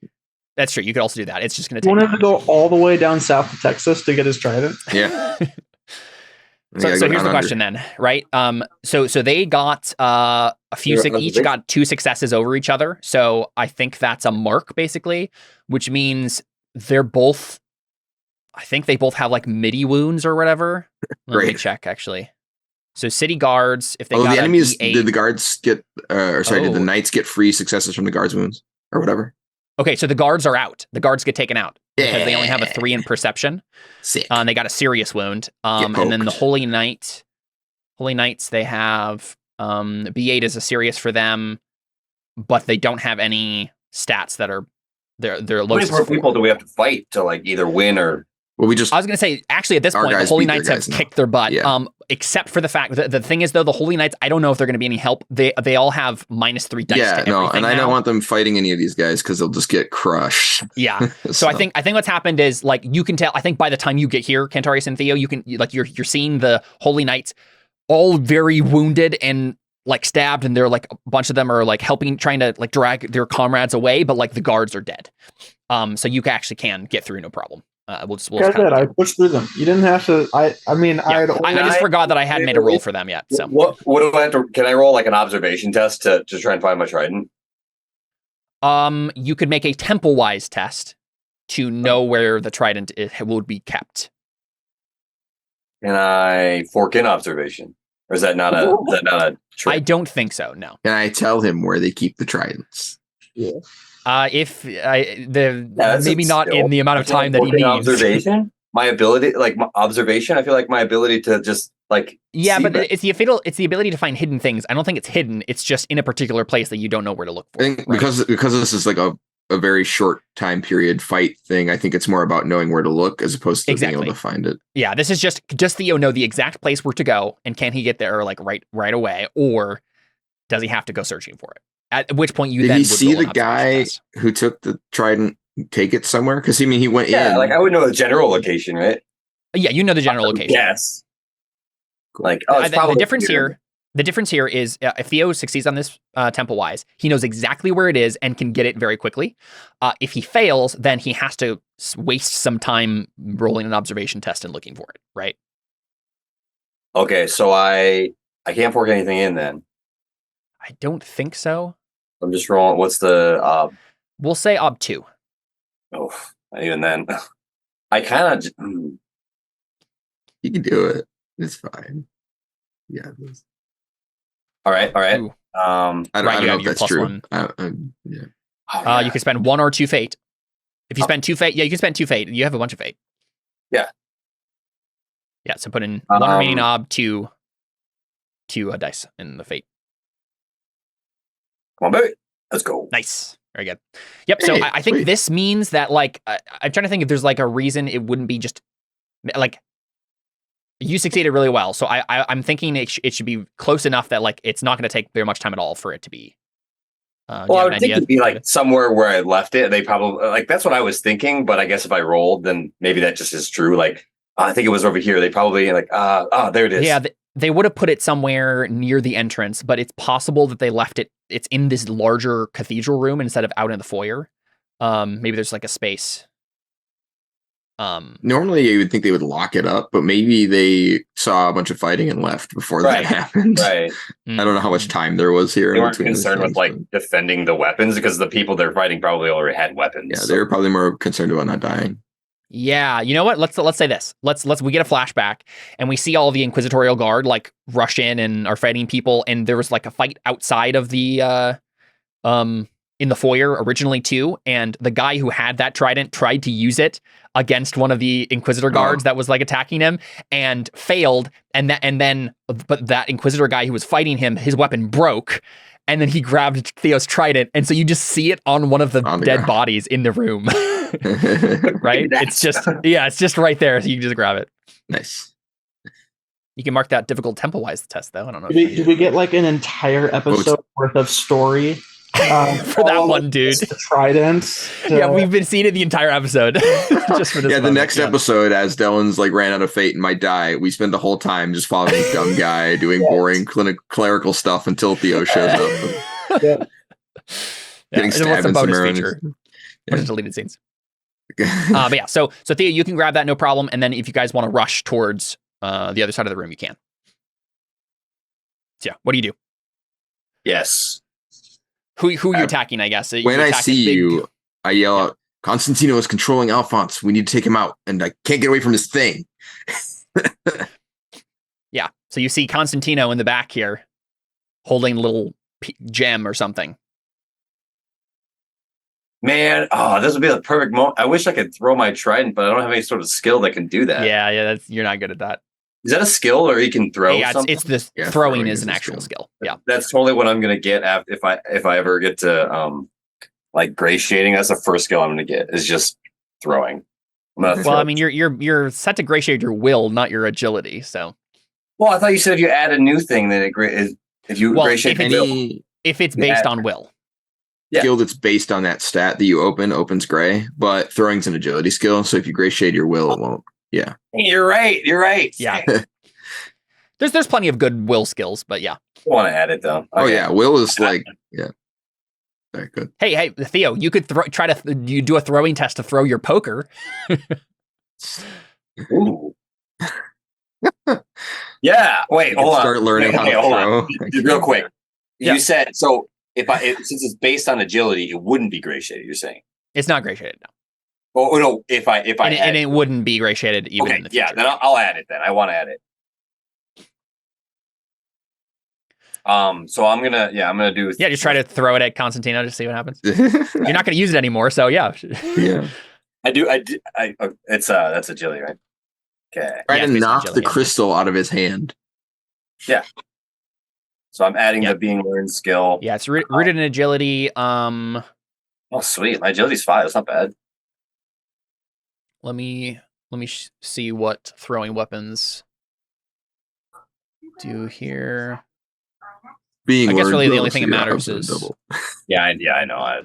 That's true. You could also do that. It's just going to take. Want to go all the way down south to Texas to get his trident? Yeah. So here's the question then, right? So they got a few, each got 2 successes over each other. So I think that's a mark basically, which means they're both, I think they both have like midi wounds or whatever. Let me check actually. So city guards, if they got the enemies, E8, did the guards get, did the knights get free successes from the guards' wounds or whatever? Okay, so the guards are out. The guards get taken out because they only have a 3 in perception. Sick. They got a serious wound. And then the Holy Knights, they have B8 is a serious for them, but they don't have any stats that are they're low. How many people do we have to fight to like either win or? Well, I was going to say, actually, at this point, the Holy Knights have kicked their butt. Yeah. Except for the fact that the thing is, though, the Holy Knights, I don't know if they're going to be any help. They all have -3 dice. Yeah, to everything and I now. don't want them fighting any of these guys because they'll just get crushed. Yeah. So I think what's happened is like you can tell. I think by the time you get here, Cantarius and Theo, you can like you're seeing the Holy Knights all very wounded and like stabbed, and they're like a bunch of them are like trying to like drag their comrades away, but like the guards are dead. So you actually can get through no problem. We'll I pushed through them. You didn't have to. I just forgot that I hadn't made a roll for them yet. So what do I have to? Can I roll like an observation test to try and find my trident? You could make a temple-wise test to know where the trident would be kept. Can I fork in observation, or is that not a trick? I don't think so. No. Can I tell him where they keep the tridents? Yeah. Maybe not in the amount of time that he needs. Observation, my ability, like my observation. I feel like my ability to just like but it's the ability to find hidden things. I don't think it's hidden. It's just in a particular place that you don't know where to look for. I think because this is like a very short time period fight thing. I think it's more about knowing where to look as opposed to being able to find it. Yeah, this is just Theo know the exact place where to go, and can he get there like right away, or does he have to go searching for it? At which point you did then he see the guy who took the trident take it somewhere? Because he went in. Yeah, like I would know the general location, right? Yeah, you know the general location. Yes. Like it's the difference here. The difference here is if Theo succeeds on this temple-wise, he knows exactly where it is and can get it very quickly. If he fails, then he has to waste some time rolling an observation test and looking for it. Right. Okay, so I can't fork anything in then. I don't think so. I'm just rolling. What's the? We'll say ob 2. Oh, not even then. I kind of. You can do it. It's fine. Yeah. All right. Ooh. I don't know if that's true. Yeah. You can spend 1 or 2 fate. If you spend 2 fate, you can spend 2 fate. You have a bunch of fate. Yeah. Yeah. So put in 1 remaining ob, 2 dice in the fate. Come on, baby. Let's go. Nice. Very good. Yep. So I think this means that, like, I'm trying to think if there's like a reason it wouldn't be just like you succeeded really well. So I'm thinking it should be close enough that like it's not going to take very much time at all for it to be. Well, I would think it'd be like somewhere where I left it. They probably like that's what I was thinking. But I guess if I rolled, then maybe that just is true. Like I think it was over here. They probably there it is. Yeah, they would have put it somewhere near the entrance, but it's possible that they left it. It's in this larger cathedral room instead of out in the foyer. Maybe there's like a space. Normally, you would think they would lock it up, but maybe they saw a bunch of fighting and left before that happened. Right. I don't know how much time there was here. They weren't concerned with like defending the weapons because the people they're fighting probably already had weapons. Yeah, they were probably more concerned about not dying. Yeah, you know what? Let's say this. We get a flashback and we see all the Inquisitorial Guard like rush in and are fighting people, and there was like a fight outside of the in the foyer originally too, and the guy who had that trident tried to use it against one of the Inquisitor guards that was like attacking him and failed, but that Inquisitor guy who was fighting him, his weapon broke, and then he grabbed Theo's trident, and so you just see it on one of the dead bodies in the room. Right? It's just right there, so you can just grab it. Nice. You can mark that difficult tempo-wise test, though. I don't know. Did we get like an entire episode worth of story for that one, dude? The trident. Yeah, we've been seeing it the entire episode. Just for this. Yeah, the next episode, as Dellon's like ran out of fate and might die, we spend the whole time just following this dumb guy doing boring clerical stuff until Theo shows up. Getting stabbed in some feature. Bunch of deleted scenes. But yeah, so Theo, you can grab that, no problem. And then if you guys want to rush towards the other side of the room, you can. So yeah, what do you do? Yes. Who are you attacking, I guess? When I see you, I yell out, Constantino is controlling Alfons. We need to take him out, and I can't get away from this thing. Yeah, so you see Constantino in the back here, holding a little gem or something. Man, this would be the perfect moment. I wish I could throw my trident, but I don't have any sort of skill that can do that. Yeah, you're not good at that. Is that a skill, or you can throw? Yeah, something? it's this throwing is an actual skill. Yeah, that's totally what I'm gonna get if I ever get to like gray shading. That's the first skill I'm gonna get is just throwing. I mean, you're set to gray shade your will, not your agility. So, well, I thought you said if you add a new thing, then if you gray shade if it's based on will. Skill that's based on that stat that you opens gray, but throwing's an agility skill. So if you gray shade your will, it won't. Yeah, you're right. Yeah, there's plenty of good will skills, but yeah, I want to add it though. Okay. Oh yeah, will is like very good. Hey, Theo, you could you do a throwing test to throw your poker. Ooh. Yeah. Wait, hold on. Start learning how to throw. Real quick. You said so. Since it's based on agility, it wouldn't be gray shaded. You're saying it's not gray shaded, no. Oh no! If I and it wouldn't be gray shaded even in the future. Yeah, then I'll add it. Then I want to add it. So I'm gonna do. Yeah, just try to throw it at Constantino to see what happens. You're not gonna use it anymore, so yeah. Yeah. It's that's agility, right? Okay. Try to knock the crystal out of his hand. Yeah. So I'm adding the being learned skill. Yeah, it's rooted in agility. Oh, sweet! My agility's 5. That's not bad. Let me see what throwing weapons do here. I guess really the only thing that matters is double. Yeah, I know.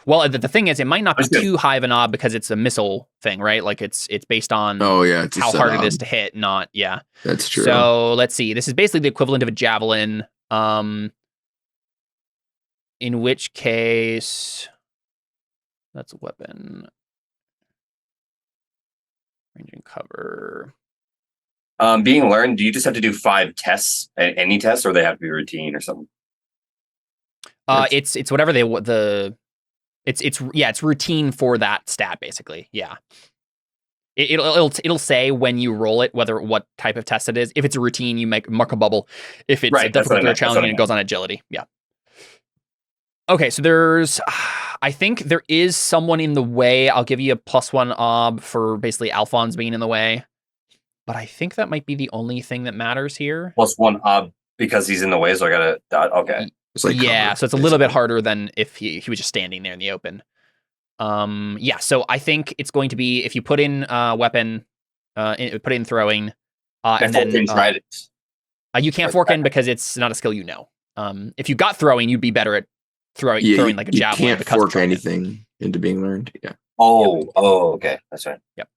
Well, the thing is, it might not be too high of a knob because it's a missile thing, right? Like it's based on it's how hard it is to hit, not That's true. So let's see. This is basically the equivalent of a javelin. In which case, that's a weapon. Range and cover. Being learned. Do you just have to do 5 tests? Any tests, or they have to be routine or something? It's whatever it's routine for that stat basically. Yeah. It'll say when you roll it what type of test it is. If it's a routine, you mark a bubble. If it's a difficult or challenging, it goes on agility. Yeah. Okay, so I think there is someone in the way. I'll give you a +1 ob for basically Alfons being in the way. But I think that might be the only thing that matters here. +1 ob because he's in the way, so I gotta dodge. Okay. It's like so it's a little bit harder than if he was just standing there in the open. So I think it's going to be if you put in weapon, put in throwing, and then you can't fork in because it's not a skill you know. If you got throwing, you'd be better at throwing like a javelin. You can't fork anything into being learned. Yeah. Oh, okay, that's right. Yep.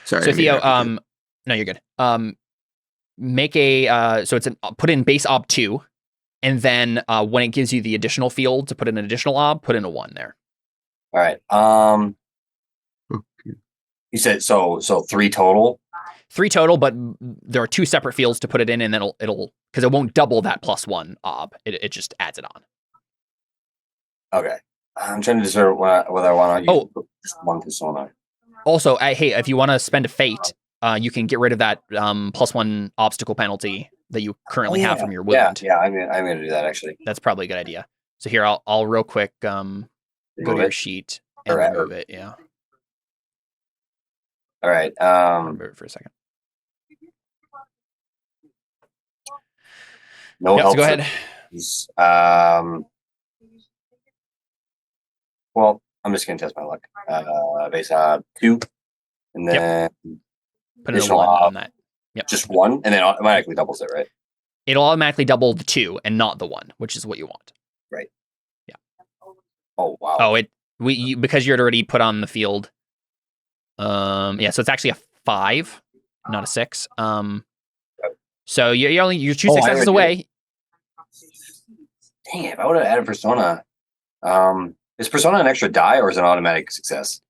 Sorry. So I mean, Theo, no, you're good. Make a so it's put in base ob 2, and then when it gives you the additional field to put in an additional ob, put in a 1 there. All right. You said so 3 total. 3 total, but there are 2 separate fields to put it in, and then it'll because it won't double that +1 ob. It just adds it on. Okay. I'm trying to decide whether I want to use just one persona. Also, hey, if you want to spend a fate, you can get rid of that +1 obstacle penalty that you currently have from your wound. Yeah, I'm gonna do that actually. That's probably a good idea. So here, I'll real quick go to your sheet and remove it. Yeah. All right. Remove it for a second. No help. So go ahead. Well, I'm just gonna test my luck. Base 2, and then put in a 1 on that. Yep. Just 1, and then it automatically doubles it, right? It'll automatically double the 2 and not the 1, which is what you want. Right. Yeah. Oh wow. Oh, because you're already put on the field. Yeah, so it's actually a 5, not a 6. So you're 2 successes away. Dang it! If I would have added persona, is persona an extra die or is it an automatic success?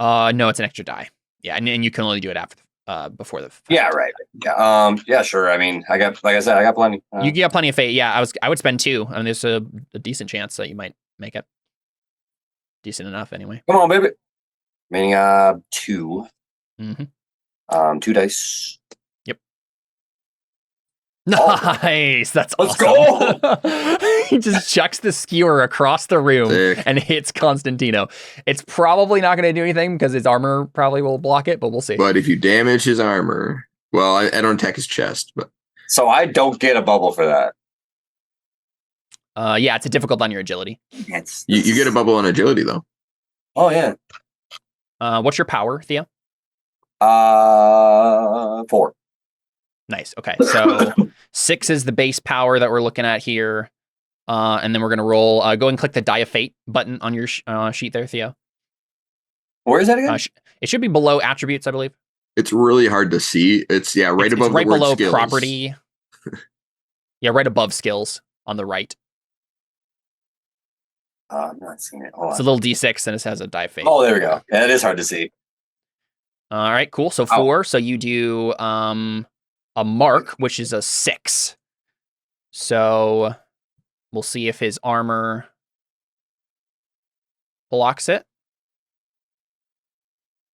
No, it's an extra die. Yeah, and you can only do it after before the. Yeah, right. Yeah. Yeah, sure. I mean, like I said, I got plenty. You got plenty of fate. Yeah, I would spend 2. I mean, there's a decent chance that you might make it. Decent enough, anyway. Come on, baby. Meaning 2. Mm-hmm. 2 dice. Yep. Nice. That's Let's awesome. He just chucks the skewer across the room and hits Constantino. It's probably not going to do anything because his armor probably will block it, but we'll see. But if you damage his armor, well, I don't attack his chest, but so I don't get a bubble for that. Yeah, it's a difficult on your agility. You get a bubble on agility though. Oh yeah. What's your power, Theo? 4. Nice. Okay, so 6 is the base power that we're looking at here, and then we're gonna roll. Go ahead and click the Die of Fate button on your sheet there, Theo. Where is that again? It should be below attributes, I believe. It's really hard to see. It's above right the word below skills. property. Yeah, right above skills on the right. I'm not seeing it. Hold It's on. a little D6 and it has a Die of Fate. Oh, there we go. Yeah, it is hard to see. All right, cool. So 4. So you do a mark, which is a 6. So we'll see if his armor blocks it.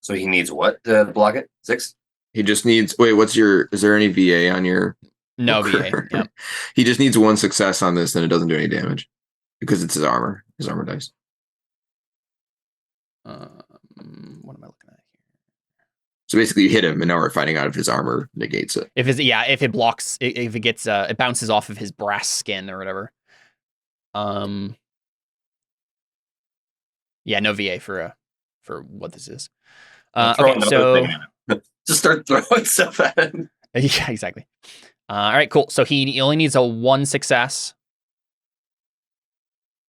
So he needs what to block it? 6? He just needs. Wait, is there any VA on your? No VA. Yep. He just needs 1 success on this, and it doesn't do any damage because it's his armor. His armor dice. What am I looking at here? So basically, you hit him, and now we're finding out if his armor negates it. If it blocks, if it gets, it bounces off of his brass skin or whatever. Yeah, no VA for what this is. Okay, so just start throwing stuff at him. Yeah, exactly. All right, cool. So he only needs a 1 success.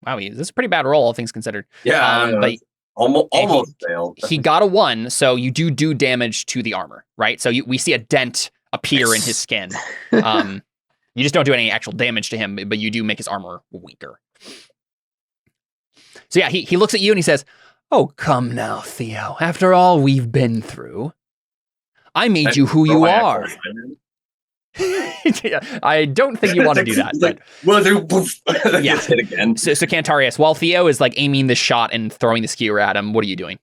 Wow, this is a pretty bad roll, all things considered. Yeah, but almost failed. He got a 1, so you do damage to the armor, right? So we see a dent appear in his skin. You just don't do any actual damage to him, but you do make his armor weaker. So yeah, he looks at you and he says, "Oh, come now, Theo. After all we've been through, I made you who you are." I don't think you want to do that. But yeah. Hit again. So Cantarius, while Theo is like aiming the shot and throwing the skewer at him, what are you doing?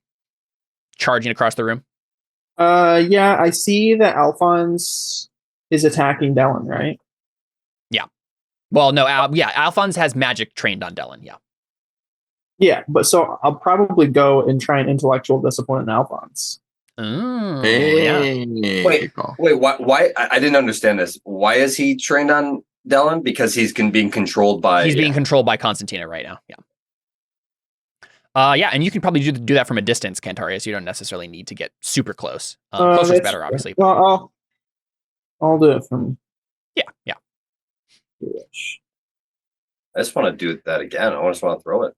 Charging across the room? Yeah, I see that Alfons is attacking Dellon, right? Yeah. Well, no, Alfons has magic trained on Dellon, yeah. Yeah, but so I'll probably go and try an intellectual discipline in Alfons. Oh, Hey, yeah. Wait, why? I didn't understand this. Why is he trained on Dellon? Because he's being controlled by... He's being controlled by Constantino right now, yeah. Yeah, and you can probably do that from a distance, Cantarius. You don't necessarily need to get super close. Closer is better, obviously. Well, I'll do it from... Yeah. I just want to do that again. I just want to throw it.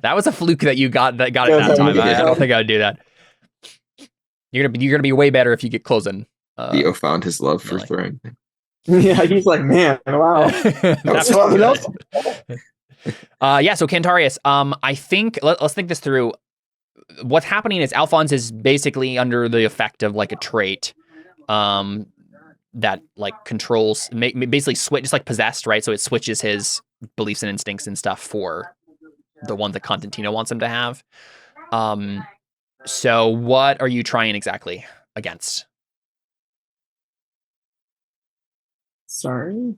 That was a fluke that you got it that time. I don't think I would do that. You're gonna be way better if you get close in. Theo found his love for really. throwing. Yeah, he's like, man, wow. That's something else. So Cantarius, I think let's think this through. What's happening is Alfons is basically under the effect of like a trait, that like controls, basically switch, just like possessed, right? So it switches his beliefs and instincts and stuff for the ones that Constantino wants him to have. So what are you trying exactly against? Sorry.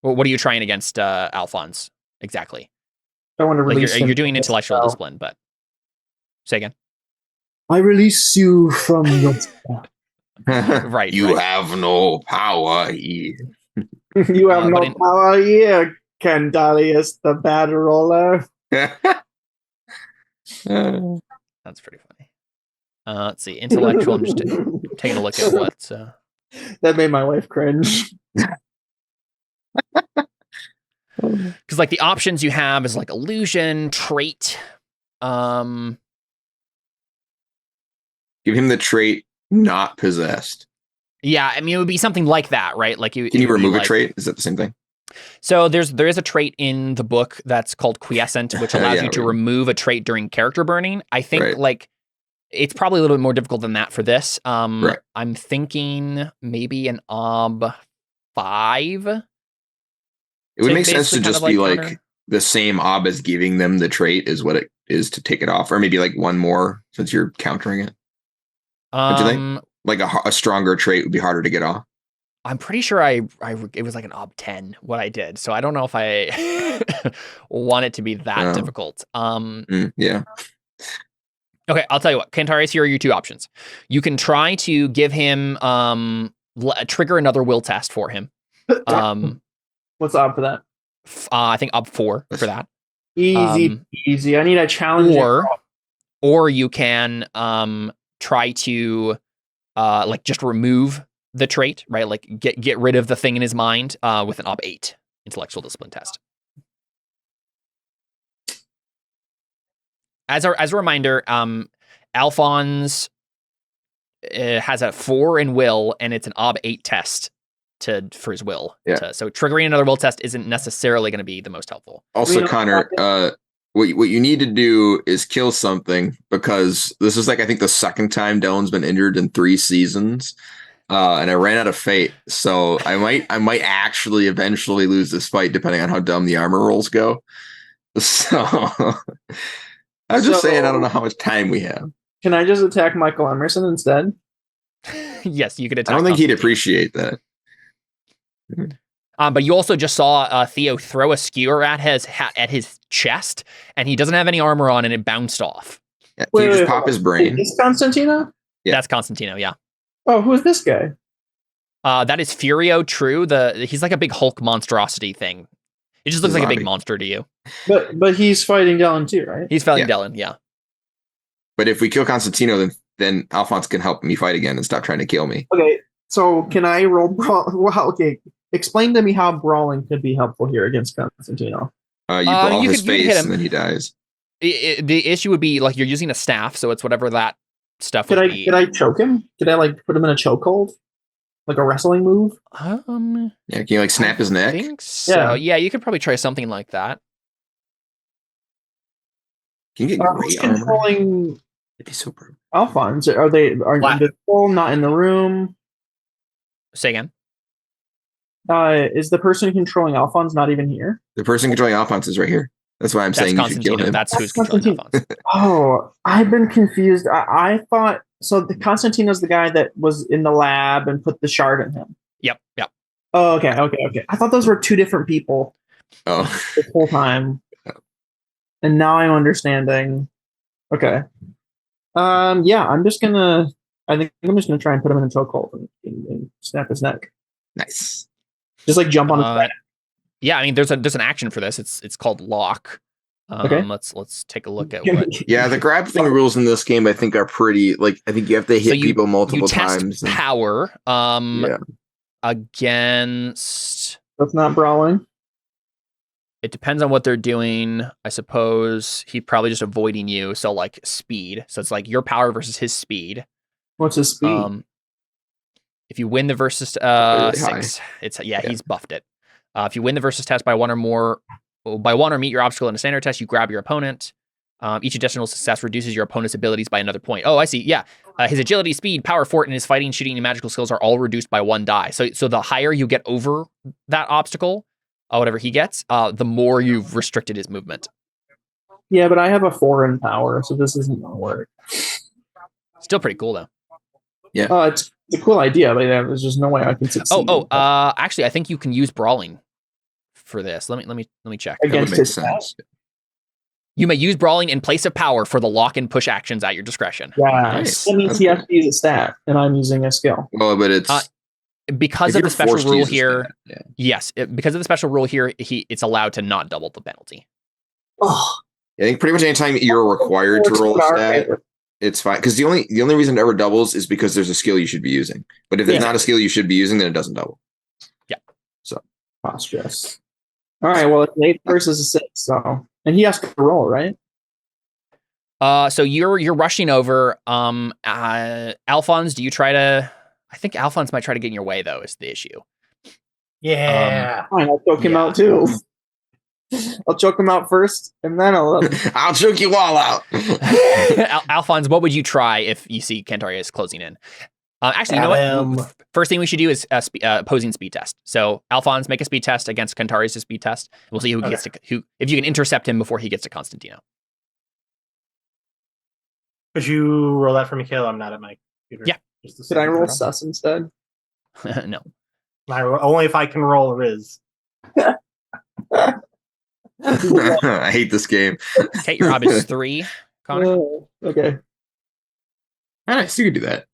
Well, what are you trying against Alfons exactly? I want to Like release you're doing intellectual discipline, but say again. I release you from your spell. Right. You right. have no power here. You have no but power here, Cantarius, the bad roller. That's pretty funny. Let's see. Intellectual. I'm just taking a look at what. That made my wife cringe. Because like the options you have is like illusion, trait. Give him the trait not possessed. Yeah, I mean it would be something like that, right? Like Can you remove a trait? Is that the same thing? So there is a trait in the book that's called quiescent, which allows you to remove a trait during character burning. I think like it's probably a little bit more difficult than that for this. I'm thinking maybe an ob 5. It would make sense to just be like counter. the same ob as giving them the trait is what it is to take it off, or maybe like one more since you're countering it. What do you think? Like a stronger trait would be harder to get off. I'm pretty sure it was like an ob 10 what I did, so I don't know if I want it to be that difficult. Yeah. Okay, I'll tell you what. Cantarius, here are your two options. You can try to give him trigger another will test for him. What's up for that? I think ob 4 for that. Easy. I need a challenge. Or you can try to like just remove the trait, right? Like get rid of the thing in his mind with an ob 8 intellectual discipline test. As a reminder, Alfons has a 4 in will, and it's an ob 8 test for his will. Yeah. So triggering another will test isn't necessarily going to be the most helpful. Also, Connor, what you need to do is kill something, because this is like I think the second time Dellon's been injured in 3 seasons, and I ran out of fate, so I might actually eventually lose this fight depending on how dumb the armor rolls go. So I'm just saying I don't know how much time we have. Can I just attack Michael Emerson instead? Yes, you could attack. I don't think he'd appreciate that. But you also just saw Theo throw a skewer at his chest, and he doesn't have any armor on, and it bounced off. Yeah, can you just pop his brain? Is Constantino? Yeah. That's Constantino, yeah. Oh, who's this guy? That is Furio, true. He's like a big Hulk monstrosity thing. It just looks like a big monster to you. But he's fighting Dellon too, right? He's fighting Dellon, yeah. But if we kill Constantino, then Alfons can help me fight again and stop trying to kill me. Okay, so can I roll brawl? Well, okay. Explain to me how brawling could be helpful here against Constantino. You brawl his face and then he dies. The issue would be like you're using a staff, so it's whatever that stuff would be. Could I choke him? Could I like put him in a chokehold? Like a wrestling move? Yeah, can you like snap his neck? I think so. Yeah, you could probably try something like that. Can you get great armor? Controlling It'd be so brutal. Alfons? Are they not in the room? Say again. Is the person controlling Alfons not even here? The person controlling Alfons is right here. That's why I'm saying you should kill him. That's who's controlling Alfons. Oh, I've been confused. I thought so. The Constantino's the guy that was in the lab and put the shard in him. Yep. Oh, okay. I thought those were 2 different people. Oh, the whole time. And now I'm understanding. Okay. Yeah, I think I'm just gonna try and put him in a chokehold and snap his neck. nice. Just like jump on his back. Yeah, I mean, there's an action for this. It's called lock. Okay. Let's take a look at what. Yeah, the grab thing rules in this game I think are pretty. Like I think you have to hit people multiple times. Power. Against. That's not brawling. It depends on what they're doing. I suppose he's probably just avoiding you. So like speed. So it's like your power versus his speed. What's his speed? If you win the versus really 6, it's he's buffed it. If you win the versus test by one or meet your obstacle in a standard test, you grab your opponent. Each additional success reduces your opponent's abilities by another point. Oh, I see. Yeah. His agility, speed, power, fort, and his fighting, shooting, and magical skills are all reduced by 1 die. So the higher you get over that obstacle, whatever he gets, the more you've restricted his movement. Yeah, but I have a 4 in power, so this isn't gonna work. Still pretty cool though. Yeah. It's a cool idea, but there's just no way I can succeed. Actually, I think you can use brawling for this. Let me check. Against That would make his sense. You may use brawling in place of power for the lock and push actions at your discretion. Yeah, Nice. that means That's he has to use a stat, and I'm using a skill. Well, but it's Because if of you're the special forced to rule use this here. stat, yeah. Yes, because of the special rule here, it's allowed to not double the penalty. Oh, I think pretty much anytime you're required to roll a stat, it's fine. Because the only reason it ever doubles is because there's a skill you should be using. But if there's not a skill you should be using, then it doesn't double. Yeah. So Preposterous. All right, well, it's an 8 versus a 6, so and he has to roll, right? So you're rushing over. Alfons, do you try to? I think Alfons might try to get in your way though. Is the issue? Yeah. Fine, I'll choke him out too. I'll choke him out first, and then I'll choke you all out. Alfons, what would you try if you see Cantarius closing in? Actually, you know what? First thing we should do is opposing speed test. So Alfons, make a speed test against Cantarius' speed test. We'll see who gets to if you can intercept him before he gets to Constantino. Could you roll that for me, Kayla? I'm not at my computer. Yeah. Could I roll sus instead? No. Only if I can roll Riz. I hate this game. Okay, your ob is 3, Connor. Okay. Nice, you could do that.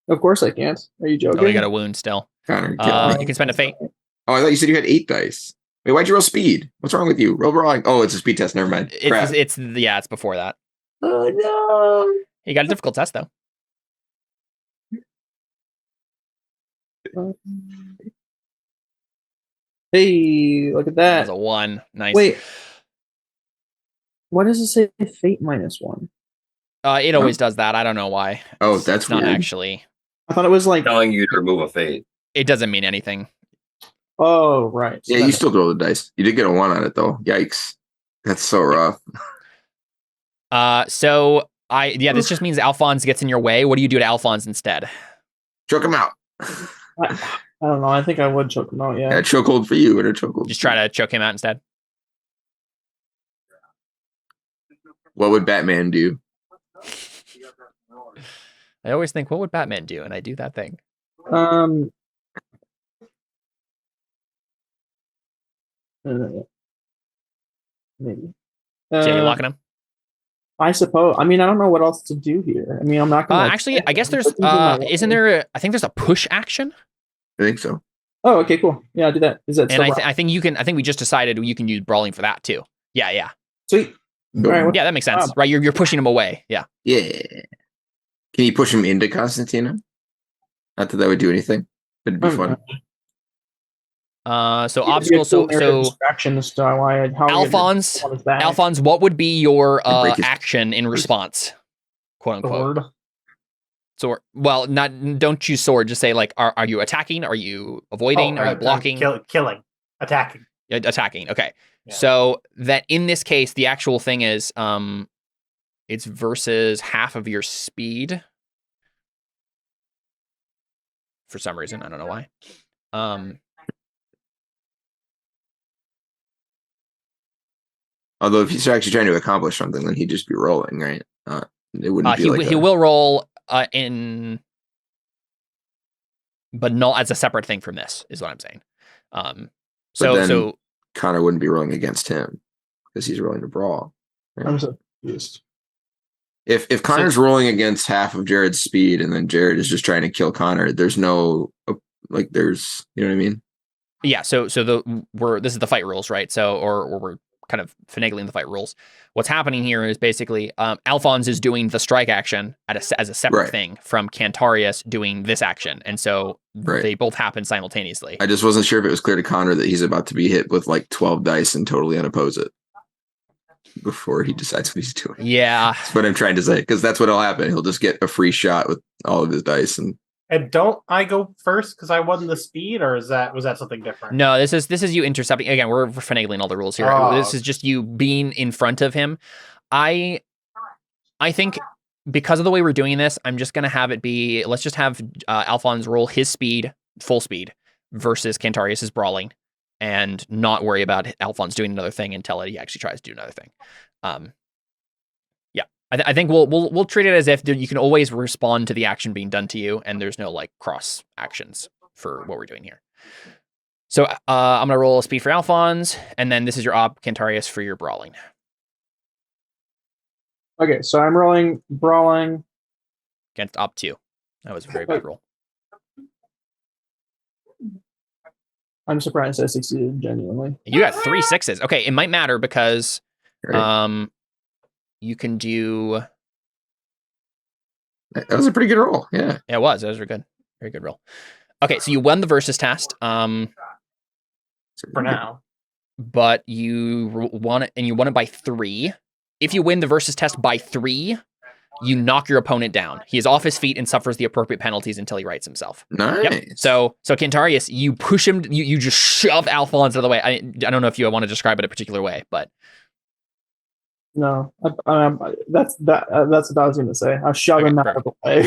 Of course I can't. Are you joking? Oh, you got a wound still. Connor, You can spend a fate. Oh, I thought you said you had 8 dice. Wait, why'd you roll speed? What's wrong with you? Roll brawling. Oh, it's a speed test. Never mind. Crap. It's before that. Oh no! You got a difficult test though. Hey, look at That was that. a 1. Nice. Wait. What does it say? Fate -1. It always does that. I don't know why. Oh, that's It's not weird. actually. I thought it was like. Telling you to remove a fate. It doesn't mean anything. Oh, right. So Yeah, you still roll the dice. You did get a 1 on it though. Yikes. That's so rough. This just means Alphonse gets in your way. What do you do to Alphonse instead? Choke him out. I don't know. I think I would choke him out. Yeah, Yeah. chokehold for you and a chokehold. Just try to choke him out instead. What would Batman do? I always think, what would Batman do? And I do that thing. Maybe. Jay, you locking him? I suppose. I mean, I don't know what else to do here. I mean, I'm not gonna. Actually, I guess there's isn't there? I think there's a push action, I think so. Oh, okay, cool. Yeah, I'll do that. Is that and still I think you can. I think we just decided you can use brawling for that too. Yeah. sweet? All right. Yeah, that makes sense, right? You're pushing him away. Yeah. Yeah. Can you push him into Constantino? Not that would do anything, but it'd be fun. So obstacle. So distractions. So Alphonse, what would be your break his- action in response, quote unquote? Sword. Sword. Well, don't choose sword. Just say like, are you attacking? Are you avoiding? Are you blocking? Killing. Attacking. Attacking. Okay. Yeah. So that in this case, the actual thing is, it's versus half of your speed. For some reason, I don't know why. Although if he's actually trying to accomplish something, then he'd just be rolling, right? It wouldn't be he will roll in, but not as a separate thing from this. Is what I'm saying. So Connor wouldn't be rolling against him because he's rolling to brawl. Right? I'm so confused. If Connor's rolling against half of Jared's speed and then Jared is just trying to kill Connor, there's no there's you know what I mean? Yeah. So this is the fight rules, right? So or we're kind of finagling the fight rules. What's happening here is basically Alfons is doing the strike action as a separate thing from Cantarius doing this action. And so they both happen simultaneously. I just wasn't sure if it was clear to Connor that he's about to be hit with like 12 dice and totally unoppose it before he decides what he's doing. Yeah. That's what I'm trying to say, because that's what'll happen. He'll just get a free shot with all of his dice. And don't I go first because I won the speed, or was that something different? No, this is you intercepting. Again, we're finagling all the rules here. This is just you being in front of him. I think because of the way we're doing this, I'm just gonna have it be. Let's just have Alfons roll his speed, full speed, versus Cantarius's brawling, and not worry about Alfons doing another thing until he actually tries to do another thing. I think we'll treat it as if you can always respond to the action being done to you, and there's no like cross actions for what we're doing here. So I'm gonna roll a speed for Alfons, and then this is your op Cantarius for your brawling. Okay, so I'm rolling brawling Against op 2. That was a very bad roll. I'm surprised I succeeded genuinely. You got 3 6s. Okay, it might matter because you can do. That was a pretty good roll. Yeah, it was. That was a good, very good roll. Okay, so you won the versus test. For now, but you won it, and you won it by 3. If you win the versus test by 3, you knock your opponent down. He is off his feet and suffers the appropriate penalties until he rights himself. Nice. Yep. So Cantarius, you push him. You just shove Alfons out of the way. I don't know if you want to describe it a particular way, but. No, that's what I was going to say. I'll shove him out of the way.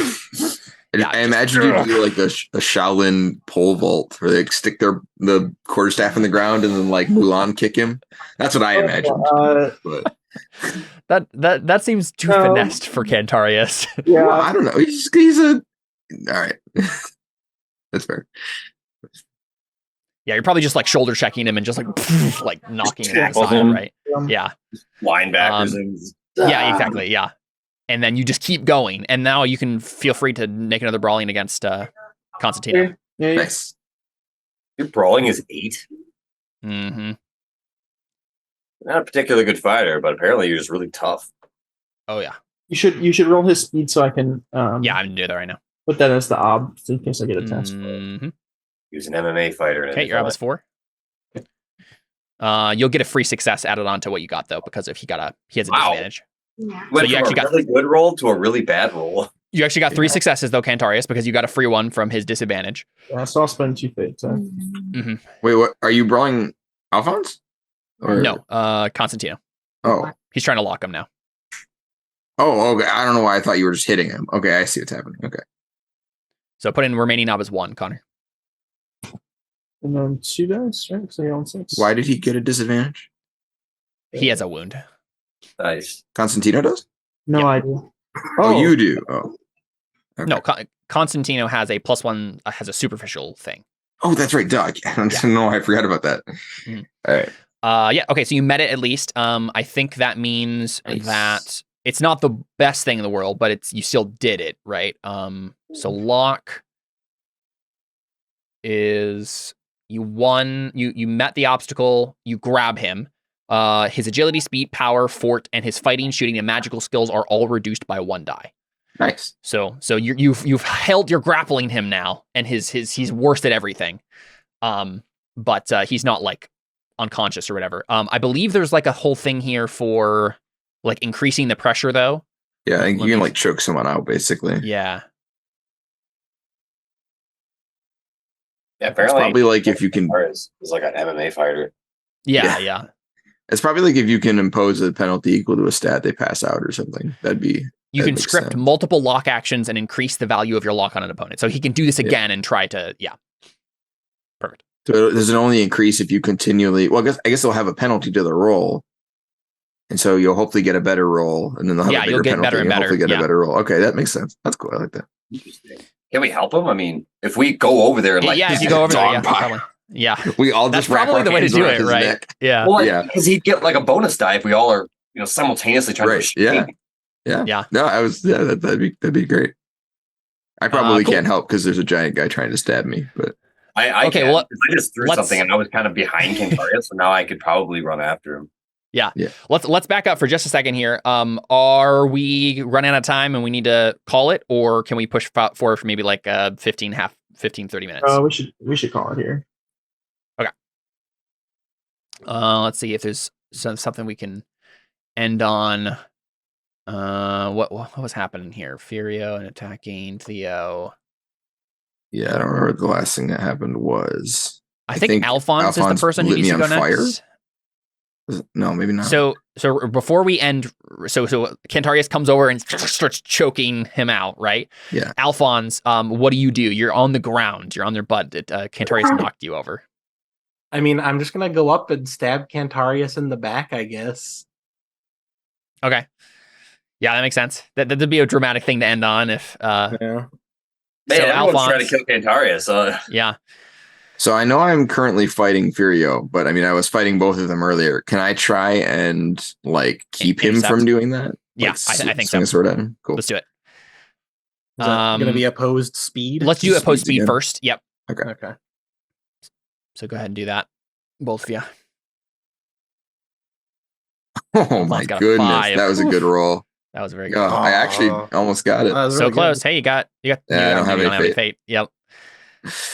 I imagine you do like a Shaolin pole vault where they stick the quarterstaff in the ground and then like Mulan kick him. That's what I imagined. That seems too finessed for Cantarius. Yeah, well, I don't know. He's a all right. That's fair. Yeah, you're probably just like shoulder checking him and just like knocking him aside, right? Yeah. Linebackers. Yeah, exactly. Yeah. And then you just keep going. And now you can feel free to make another brawling against Constantino. Yeah. Nice. Your brawling is 8? Mm-hmm. Not a particularly good fighter, but apparently you're just really tough. Oh, yeah. You should roll his speed so I can yeah, I'm going to do that right now. put that as the ob in case I get a test. Mm-hmm. He was an MMA fighter. Okay, your ob is 4. You'll get a free success added on to what you got though, because if he has a disadvantage. So you actually got a really good roll to a really bad roll. You actually got 3 successes though, Cantarius, because you got a free one from his disadvantage. Yeah, so I'll spend 2 fates. Mm-hmm. Wait, what? Are you brawling Alfons? Or... No, Constantino. Oh, he's trying to lock him now. Oh, okay. I don't know why I thought you were just hitting him. Okay, I see what's happening. Okay. So put in remaining ob as 1, Connor. And then 2 dice, right? So you're on 6. Why did he get a disadvantage? He has a wound. Nice. Constantino does? No Yep. idea. Oh, you do. Oh. Okay. No, Constantino has a +1, has a superficial thing. Oh, that's right, Doug. I don't know. I forgot about that. Mhm. All right. Yeah. Okay. So you met it at least. I think that means that it's not the best thing in the world, but you still did it, right? So lock is you won. You met the obstacle. You grab him. His agility, speed, power, fort, and his fighting, shooting, and magical skills are all reduced by 1 die. Nice. So you've held. You're grappling him now, and he's worse at everything. But he's not like unconscious or whatever. I believe there's like a whole thing here for like increasing the pressure though. Yeah, I think you can like choke someone out basically. Yeah. Yeah, apparently It's probably like if you can. Is like an MMA fighter. Yeah. It's probably like if you can impose a penalty equal to a stat, they pass out or something. You can script multiple lock actions and increase the value of your lock on an opponent. So he can do this again and try to, Perfect. So does it only increase if you continually? Well, I guess they'll have a penalty to the roll, and so you'll hopefully get a better roll, and then they'll have a bigger you'll get penalty better and better. hopefully get a better roll. Okay, that makes sense. That's cool. I like that. Interesting. Can we help him? I mean, if we go over there and like, if you go over there, probably. Yeah, we all that's just wrap probably our the way to hands do around it, his right? neck. Yeah, well, yeah, because he'd get like a bonus die if we all are, simultaneously trying to restrain. Yeah. No, that'd be great. I probably cool. can't help because there's a giant guy trying to stab me, but I okay. can't, Well, I just threw something and I was kind of behind Cantarius, so now I could probably run after him. Yeah. Yeah. Let's back up for just a second here. Are we running out of time and we need to call it, or can we push forward for maybe like 15, 30 minutes? We should call it here. Okay. Let's see if there's something we can end on. What was happening here? Furio and attacking Theo. Yeah, I don't remember what the last thing that happened was. I think Alfons is the person who lit needs me to go on fire? next. No, maybe not. So before we end, so Cantarius comes over and starts choking him out, right? Yeah. Alfons, what do? You're on the ground. You're on their butt. Cantarius knocked you over. I mean, I'm just gonna go up and stab Cantarius in the back, I guess. Okay. Yeah, that makes sense. That'd be a dramatic thing to end on if. Yeah. Man, So everyone's trying to Alfons, kill Cantarius. yeah. So I know I'm currently fighting Furio, but I mean, I was fighting both of them earlier. Can I try and like keep him Intercept? from doing that? Yeah, Like, I think swing so. a sword at him. Cool. Let's do it. Is that gonna be opposed speed? Let's do Just opposed speeds speed again. first. Yep. Okay. So go ahead and do that, both of you. Oh my got a goodness, 5. that was a good roll. That was very good. Oh, I actually almost got it. That was So really close. good. Hey, you got. Yeah, I don't have any fate. Yep.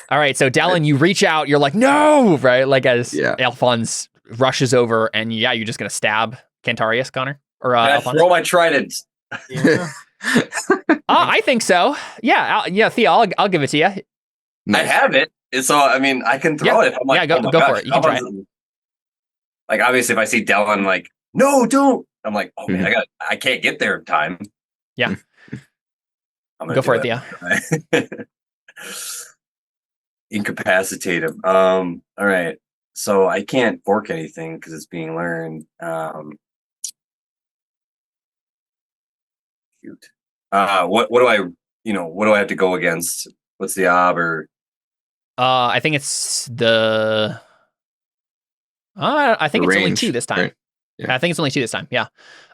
All right, so Dellon, you reach out. You're like, no, right? Like as Alfons rushes over, and you're just gonna stab Cantarius, Connor, or I Alfons. throw my trident. Yeah. I think so. Yeah, Theo, I'll give it to you. I have it. So I mean, I can throw it. I'm like, yeah, go oh my for gosh, it. You can try it. Like obviously, if I see Dellon, like, no, don't. I'm like, oh man, I can't get there in time. Yeah. I'm gonna Go for it, Theo. Incapacitate him. All right. So I can't fork anything because it's being learned. Shoot. What do I have to go against? What's the ob or? I think it's the. I think The it's only range, 2 this time. right? Yeah. I think it's only 2 this time. Yeah.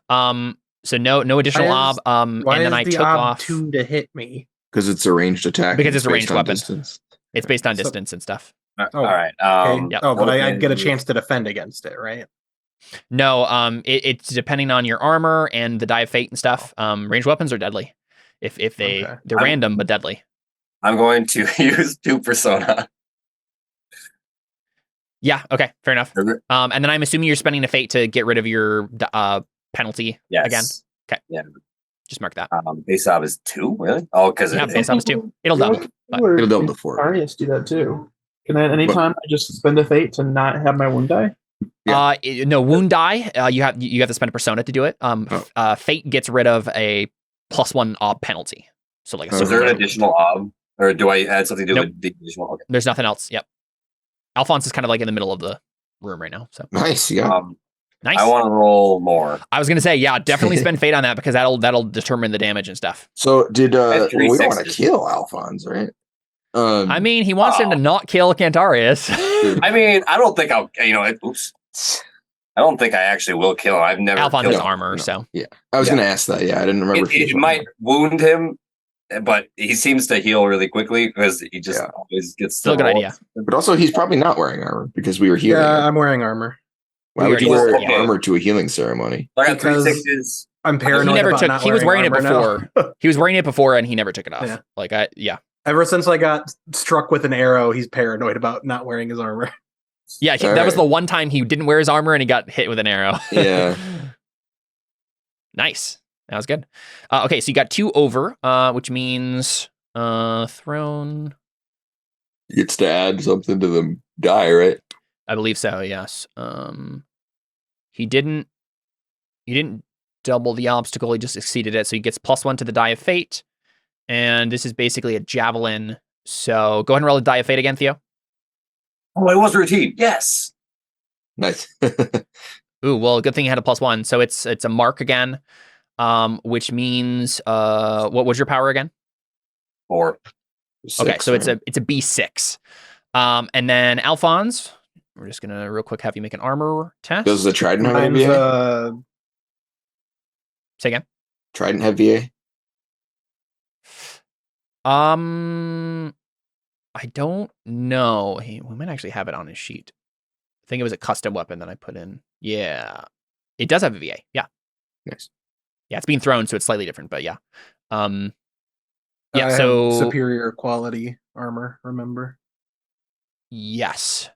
So no additional Why is- ob. And Why then is I the took ob off 2 to hit me? Because it's a ranged attack. Because it's a ranged based on weapon. distance. It's based on So- distance and stuff. Oh, all right. Okay. Yep. Oh, but I get a okay. chance to defend against it, right? No, it's depending on your armor and the die of fate and stuff. Ranged weapons are deadly. If they're Okay. random but deadly. I'm going to use 2 persona. Yeah. Okay. Fair enough. And then I'm assuming you're spending a fate to get rid of your penalty Yes. again. Okay. Yeah. Just mark that. Base ob is 2, really? Oh, because Yeah, base ob is 2. It'll double. But It'll double to 4. Cantarius do that too. Can I at any time I just spend a fate to not have my wound die? Yeah. No wound die. You have to spend a persona to do it. Fate gets rid of a +1 ob penalty. So like a Oh, is there an super- additional ob? Or do I add something to Nope. with the additional? Okay. There's nothing else. Yep. Alphonse is kind of like in the middle of the room right now. So Nice. Yeah. nice. I want to roll more. I was gonna say, yeah, definitely spend fate on that because that'll determine the damage and stuff. So did That's we don't want to 360s. kill Alphons, right? I mean, he wants him to not kill Cantarius. I mean, I don't think I'll. Oops. I don't think I actually will kill him. I've never. Alphonse killed has him. armor, so Yeah, I was Yeah. gonna ask that. Yeah, I didn't remember. It might wound him, but he seems to heal really quickly because he just Yeah. always gets. still a good idea. But also, he's probably not wearing armor because we were healing. Yeah, him. I'm wearing armor. Why would you we wear already- yeah. armor to a healing ceremony? I got Because- 3/6s. I'm paranoid. He never about took. not He was wearing it armor now. before. He was wearing it before, and he never took it off. Yeah. Like yeah. Ever since I got struck with an arrow, he's paranoid about not wearing his armor. Yeah, All that was right. the one time he didn't wear his armor and he got hit with an arrow. Yeah. Nice. That was good. Okay, so you got 2 over, which means throne. Gets to add something to the die, right? I believe so. Yes. He didn't double the obstacle. He just exceeded it, so he gets +1 to the die of fate. And this is basically a javelin. So go ahead and roll the die of fate again, Theo. Oh, it was routine. Yes. Nice. Ooh, well, good thing you had a +1. So it's a mark again, which means what was your power again? 4. Okay, 6, so it's right? a B6. And then Alphonse, we're just gonna real quick have you make an armor test. Does the Trident have any Mine's VA? Say again. Trident have VA? I don't know. We might actually have it on his sheet. I think it was a custom weapon that I put in. Yeah. It does have a VA. Yeah. Nice. Yeah, it's being thrown, so it's slightly different, but yeah. Yeah, I have so superior quality armor, remember? yes.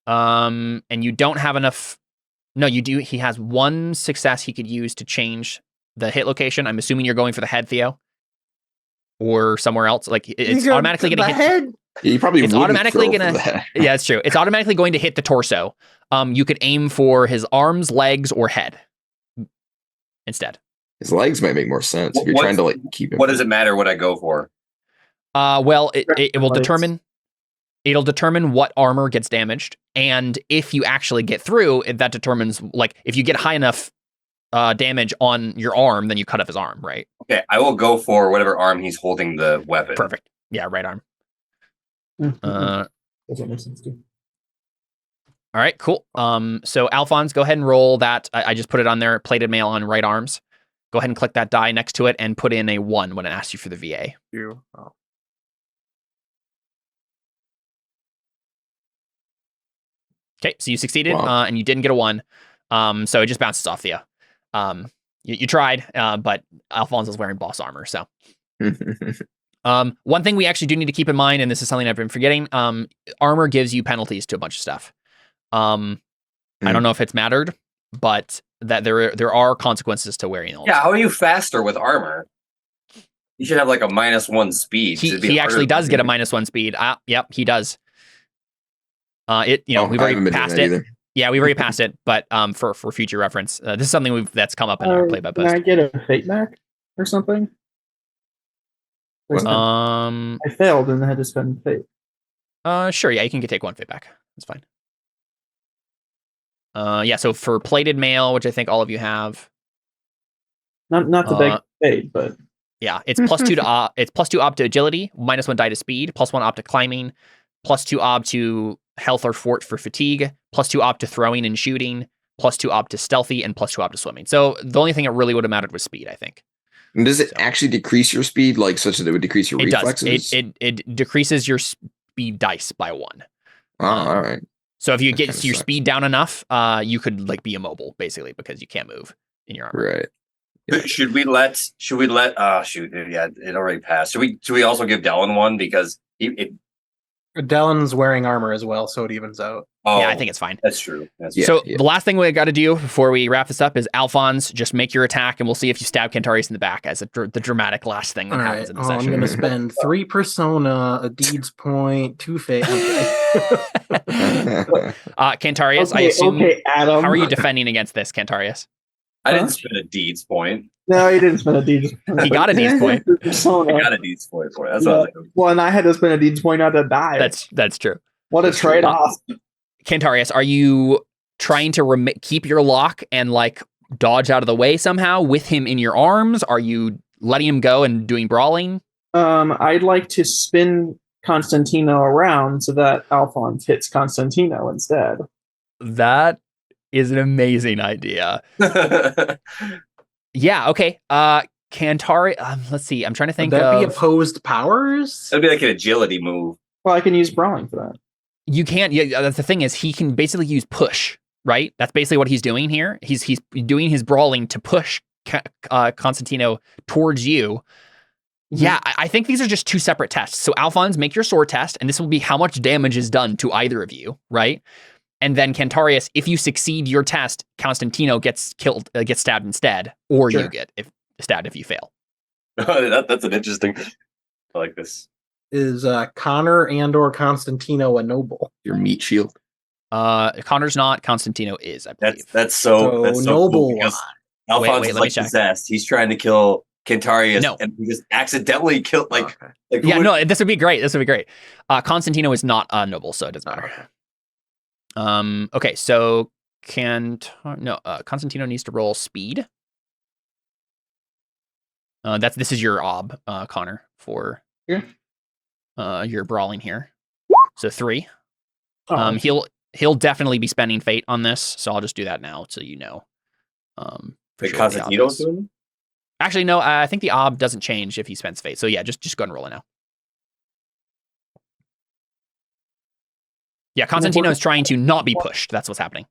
And you don't have enough. No, you do. He has one success he could use to change the hit location. I'm assuming you're going for the head, Theo, or somewhere else. Like it's automatically going to hit. Head? Yeah, you probably It's wouldn't automatically throw gonna. for that. Yeah, it's true. It's automatically going to hit the torso. You could aim for his arms, legs, or head instead. His legs might make more sense if you're trying to like keep him. What does it matter what I go for? Well, it will Legs. determine. It'll determine what armor gets damaged, and if you actually get through, that determines like if you get high enough damage on your arm, then you cut off his arm, right? Okay, I will go for whatever arm he's holding the weapon. Perfect. Yeah, right arm. Doesn't make sense too. All right, cool. So Alfons, go ahead and roll that. I just put it on there. Plated mail on right arms. Go ahead and click that die next to it and put in a 1 when it asks you for the VA. Oh. Okay, so you succeeded, Wow. and you didn't get a 1. So it just bounces off Theo. You tried, but Alphonse is wearing boss armor. So one thing we actually do need to keep in mind, and this is something I've been forgetting, armor gives you penalties to a bunch of stuff. I don't know if it's mattered, but that there are consequences to wearing those. Yeah, how are you faster with armor? You should have like a -1 speed. He actually does get a -1 speed. Yep, he does. We've already passed it. Either. Yeah, we've already passed it, but for future reference, this is something that's come up in our play by Can post. I get a fate back or something? I failed and had to spend fate. Sure, yeah, you can take 1 fate back. That's fine. Yeah, so for plated mail, which I think all of you have. Not the big fate, but Yeah, it's +2 to it's +2 ob to agility, -1 die to speed, +1 ob to climbing, +2 ob to health or fort for fatigue, +2 ob to throwing and shooting, +2 ob to stealthy, and +2 ob to swimming. So the only thing that really would have mattered was speed, I think. And does it actually decrease your speed, like such that it would decrease your reflexes? Does. It decreases your speed dice by 1. Oh, all right. So if you That get kinda your sucks. speed down enough, you could like be immobile basically because you can't move in your armor. Right. Should we let yeah, it already passed. Should we also give Dellon one because Dellon's wearing armor as well, so it evens out. Yeah, I think it's fine. That's true. Yeah. So the last thing we got to do before we wrap this up is Alphons, just make your attack, and we'll see if you stab Cantarius in the back as the dramatic last thing that All happens right. in the I'm session. going to spend 3 persona, a deeds point, 2 fate. Cantarius, I assume. Okay, Adam. How are you defending against this, Cantarius? I didn't spend a deeds point. No, he didn't spend a deeds point. He got a deeds point. Persona. I got a deeds point for it. That's what I was like. Well, and I had to spend a deeds point not to die. That's true. What a That's true. trade-off. Cantarius, are you trying to keep your lock and like dodge out of the way somehow with him in your arms? Are you letting him go and doing brawling? I'd like to spin Constantino around so that Alphonse hits Constantino instead. That is an amazing idea. Yeah, okay. Cantari, let's see. I'm trying to Would think that be of... opposed powers? That'd be like an agility move. Well, I can use brawling for that. You can't. Yeah, that's the thing is he can basically use push, right? That's basically what he's doing here. He's doing his brawling to push Constantino towards you. Yeah, I think these are just 2 separate tests. So Alphonse, make your sword test, and this will be how much damage is done to either of you, right? And then Cantarius, if you succeed your test, Constantino gets stabbed instead, or Sure. you get stabbed if you fail. That's an interesting. I like this. Is Connor and or Constantino a noble? Your meat shield. Connor's not. Constantino is, I believe. That's so noble. cool because Alphonse wait, is let me like check. possessed. He's trying to kill Cantarius, No. and he just accidentally killed like Yeah, no, this would be great. This would be great. Constantino is not noble, so it doesn't matter. Okay, so Constantino needs to roll speed. This is your ob, Connor, for your brawling here. So 3. He'll definitely be spending fate on this, so I'll just do that now so you know. For sure what the ob Constantino's is. doing. Actually, no, I think the ob doesn't change if he spends fate. So yeah, just go ahead and roll it now. Yeah, Constantino is trying to not be pushed. That's what's happening.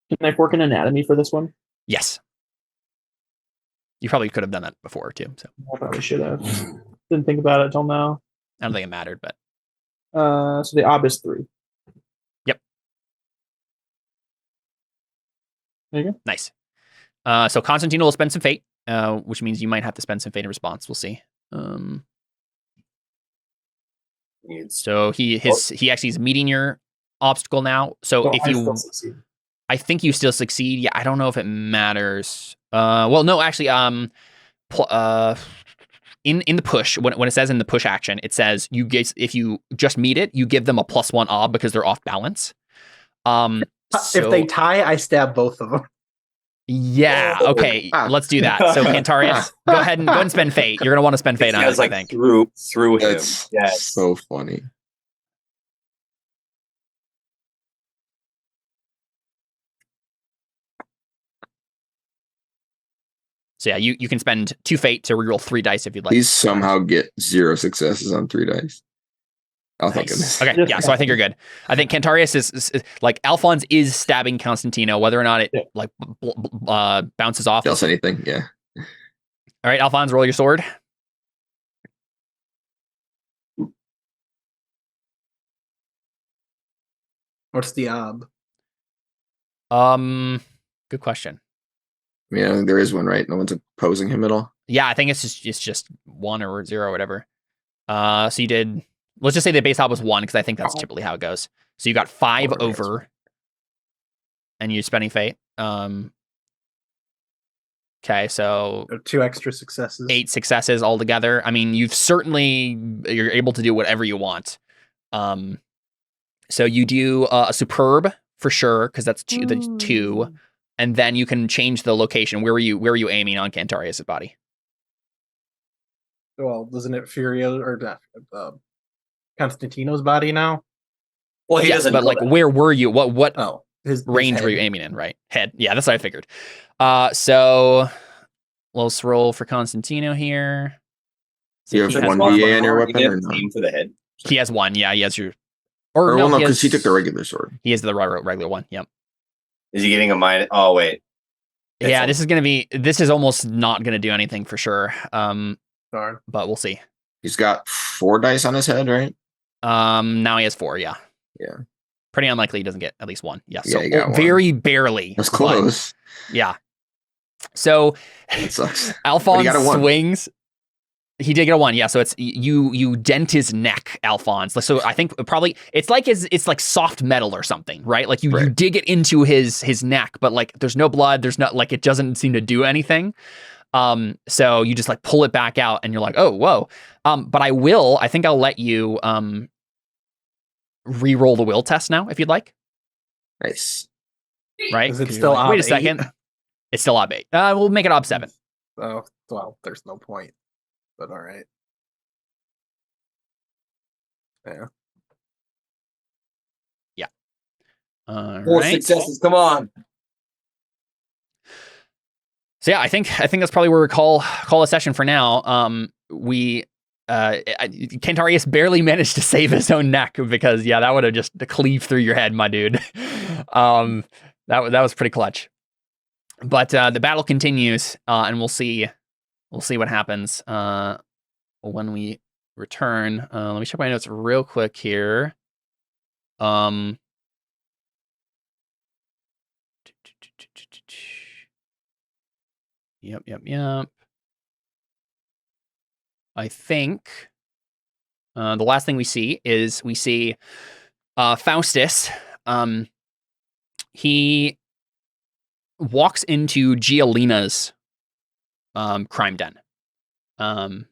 Can I fork an anatomy for this one? Yes. You probably could have done that before too. So I probably should have. Didn't think about it till now. I don't think it mattered, but So the ob is 3. Yep. There you go. Nice. So Constantino will spend some fate, which means you might have to spend some fate in response. We'll see. So he actually is meeting your obstacle now. So if I you, still succeed. I think you still succeed. Yeah, I don't know if it matters. Well, no, actually, in the push, when it says in the push action, it says you get, if you just meet it, you give them a +1 ob because they're off balance. If they tie, I stab both of them. Yeah. Okay. Let's do that. So Cantarius, go ahead and spend fate. You're gonna want to spend fate on it, like I think. through him. That's Yes. so funny. So yeah, you can spend 2 fate to reroll 3 dice if you'd like. Please somehow get 0 successes on 3 dice. Oh, thank goodness. Okay, yeah, so I think you're good. I think Cantarius is like Alfons is stabbing Constantino, whether or not it like bounces off. Else anything? Yeah. All right, Alfons, roll your sword. What's the ob? Good question. I mean, I think there is one, right? No one's opposing him at all. Yeah, I think it's just 1 or 0 or whatever. So you did. Let's just say the base ob was 1 because I think that's typically how it goes. So you got 5 over, and you're spending fate. Okay, so 2 extra successes. 8 successes altogether. I mean, you're able to do whatever you want. So you do a superb for sure because that's 2, and then you can change the location. Where were you aiming on Cantarius' body? Well, doesn't it Furio or Constantino's body now? Well, he Yes, doesn't. but know like, that. where were you? What Oh, his range head. were you aiming in? Right, head. Yeah, that's what I figured. So let's roll for Constantino here. Do you have he has 1 one. DA on your You weapon get or not? aim for the head. He has 1. Yeah, he has your. Or, well, no, he because he has- took the regular sword. He has the regular one. Yep. Is he getting a minus? Oh wait. Yeah, this is almost not gonna do anything for sure. Darn. But we'll see. He's got 4 dice on his head, right? Now he has 4. Yeah. Yeah. Pretty unlikely he doesn't get at least 1. Yeah. Yeah, So he got one. very barely. That's but- close. yeah. So That sucks. Alphonse got a 1. swings. He did get a 1, yeah. So it's you dent his neck, Alphonse. So I think probably it's like soft metal or something, right? Like you dig it into his neck, but like there's no blood, there's not like it doesn't seem to do anything. So you just like pull it back out, and you're like, oh, whoa. But I think I'll let you re-roll the will test now if you'd like. Nice. Right? Is it 'Cause still you're like, wait a ob 8? second. It's still ob 8. We'll make it ob 7. Oh, well, there's no point. But all right. Yeah. All 4 right. successes. Come on. So yeah, I think that's probably where we call a session for now. Cantarius barely managed to save his own neck because that would have just cleaved through your head, my dude. That was pretty clutch. But the battle continues, and we'll see what happens when we return. Let me check my notes real quick here. Yep. I think the last thing we see is Faustus. He walks into Gialina's crime den.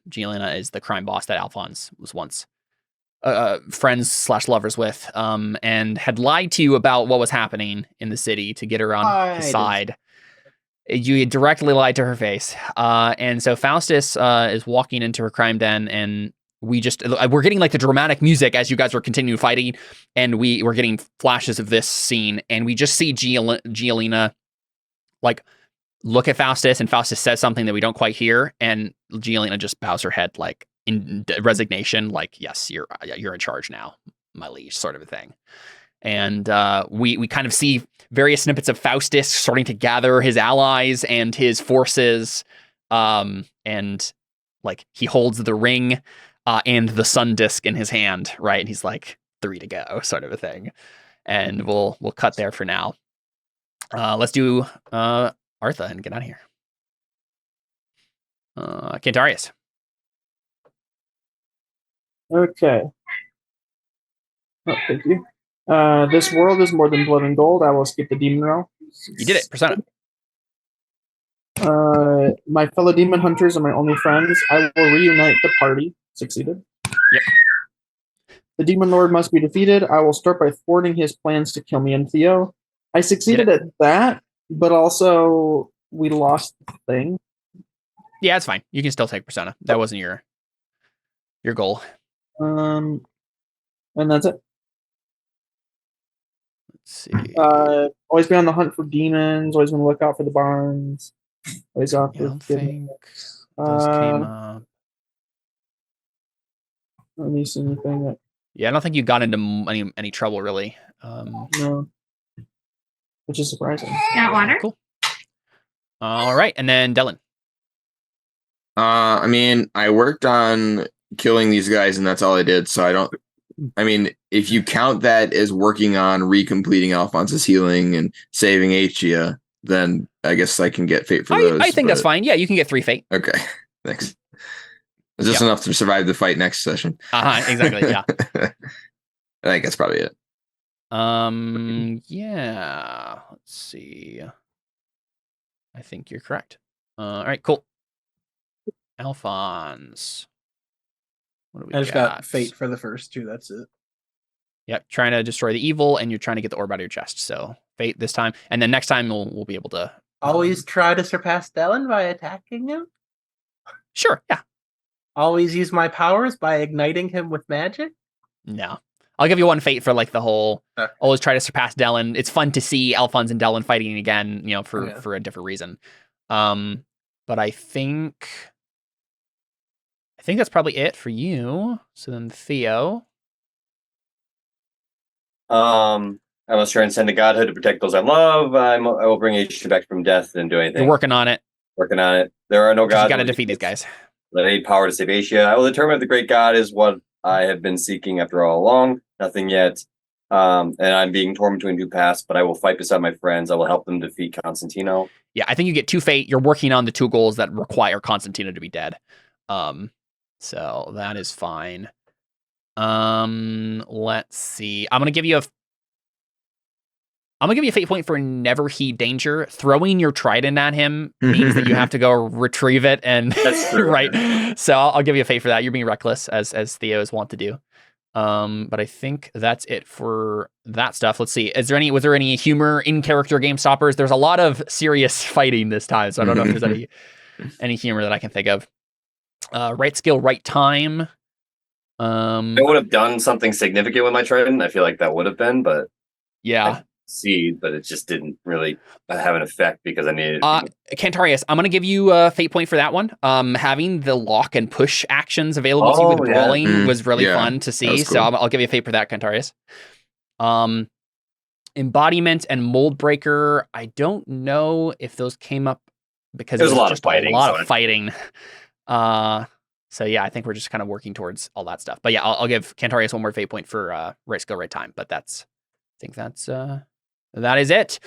Gialina is the crime boss that Alphons was once friends / lovers with, and had lied to you about what was happening in the city to get her on his side. You directly lied to her face. And so Faustus is walking into her crime den, and we're getting like the dramatic music as you guys are continuing fighting, and we're getting flashes of this scene, and we just see Gialina like look at Faustus, and Faustus says something that we don't quite hear, and Gialina just bows her head like in resignation, like, yes, you're in charge now, my liege, sort of a thing. And we kind of see various snippets of Faustus starting to gather his allies and his forces. And like he holds the ring and the sun disk in his hand, right? And he's like 3 to go, sort of a thing. And we'll cut there for now. Let's do Artha and get out of here. Cantarius. Okay. Oh, thank you. This world is more than blood and gold. I will skip the demon realm. You did it. Persona. My fellow demon hunters are my only friends. I will reunite the party. Succeeded. Yep. The demon lord must be defeated. I will start by thwarting his plans to kill me and Theo. I succeeded at that, but also we lost the thing. Yeah, it's fine. You can still take Persona. That wasn't your goal. And that's it. Let's see. Always be on the hunt for demons. Always want to look out for the barns. Always off I don't for think those came up. Let me see anything that. Yeah, I don't think you got into any trouble really. No. Which is surprising. Got water? Cool. All right, and then Dellon. I mean, I worked on killing these guys, and that's all I did. So I don't. I mean, if you count that as working on recompleting Alfons's healing and saving Achia, then I guess I can get fate for those. I think that's fine. Yeah, you can get 3 fate. Okay, thanks. It's just enough to survive the fight next session. Exactly. Yeah. I think that's probably it. Yeah. Let's see. I think you're correct. All right, cool. Alfons. What do we I just got fate for the first 2. That's it. Yep, trying to destroy the evil, and you're trying to get the orb out of your chest. So fate this time, and then next time we'll be able to Always try to surpass Dellon by attacking him. Sure. Yeah. Always use my powers by igniting him with magic. No. I'll give you 1 fate for like the whole. Always try to surpass Dellon. It's fun to see Alfons and Dellon fighting again. You know, for a different reason. But I think that's probably it for you. So then Theo. I must try and send to godhood to protect those I love. I will bring Asia back from death and do anything. You're working on it. Working on it. There are no gods. You got to defeat these guys. That I need power to save Asia. I will determine if the great god is what I have been seeking after all along. Nothing yet. And I'm being torn between 2 paths, but I will fight beside my friends. I will help them defeat Constantino. Yeah, I think you get 2 fate. You're working on the 2 goals that require Constantino to be dead. So that is fine. Let's see. I'm gonna give you a fate point for never heed danger. Throwing your trident at him means that you have to go retrieve it, and that's true, right. So I'll give you a fate for that. You're being reckless, as Theo's want to do. But I think that's it for that stuff. Let's see. Was there any humor in character game stoppers? There's a lot of serious fighting this time, so I don't know if there's any humor that I can think of. Right skill, right time. I would have done something significant with my trident. I feel like that would have been, but yeah. But it just didn't really have an effect because I needed. Cantarius, I'm gonna give you a fate point for that one. Having the lock and push actions available to you with brawling was really fun to see. Cool. So I'll give you a fate for that, Cantarius. Embodiment and mold breaker. I don't know if those came up because there's a lot of fighting. So yeah, I think we're just kind of working towards all that stuff. But yeah, I'll give Cantarius 1 more fate point for right skill, right time. But I think that is it.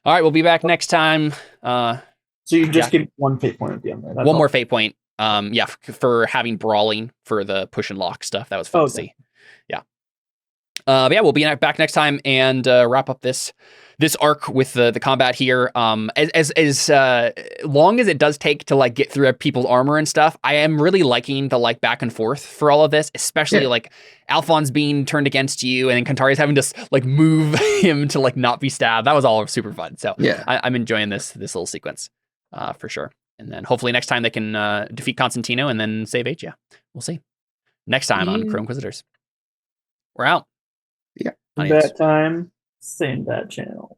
All right, we'll be back next time. So you just give 1 fate point at the end. Right? 1 more fate point. For having brawling for the push and lock stuff. That was fun to see. Yeah. But yeah, we'll be back next time and wrap up this arc with the combat here. As long as it does take to like get through people's armor and stuff, I am really liking the like back and forth for all of this, especially like Alfons being turned against you and then Cantarius having to like move him to like not be stabbed. That was all super fun. So yeah, I'm enjoying this little sequence for sure. And then hopefully next time they can defeat Constantino and then save Achia. We'll see. Next time on Crow Inquisitors. We're out. Yeah. That time, same that channel.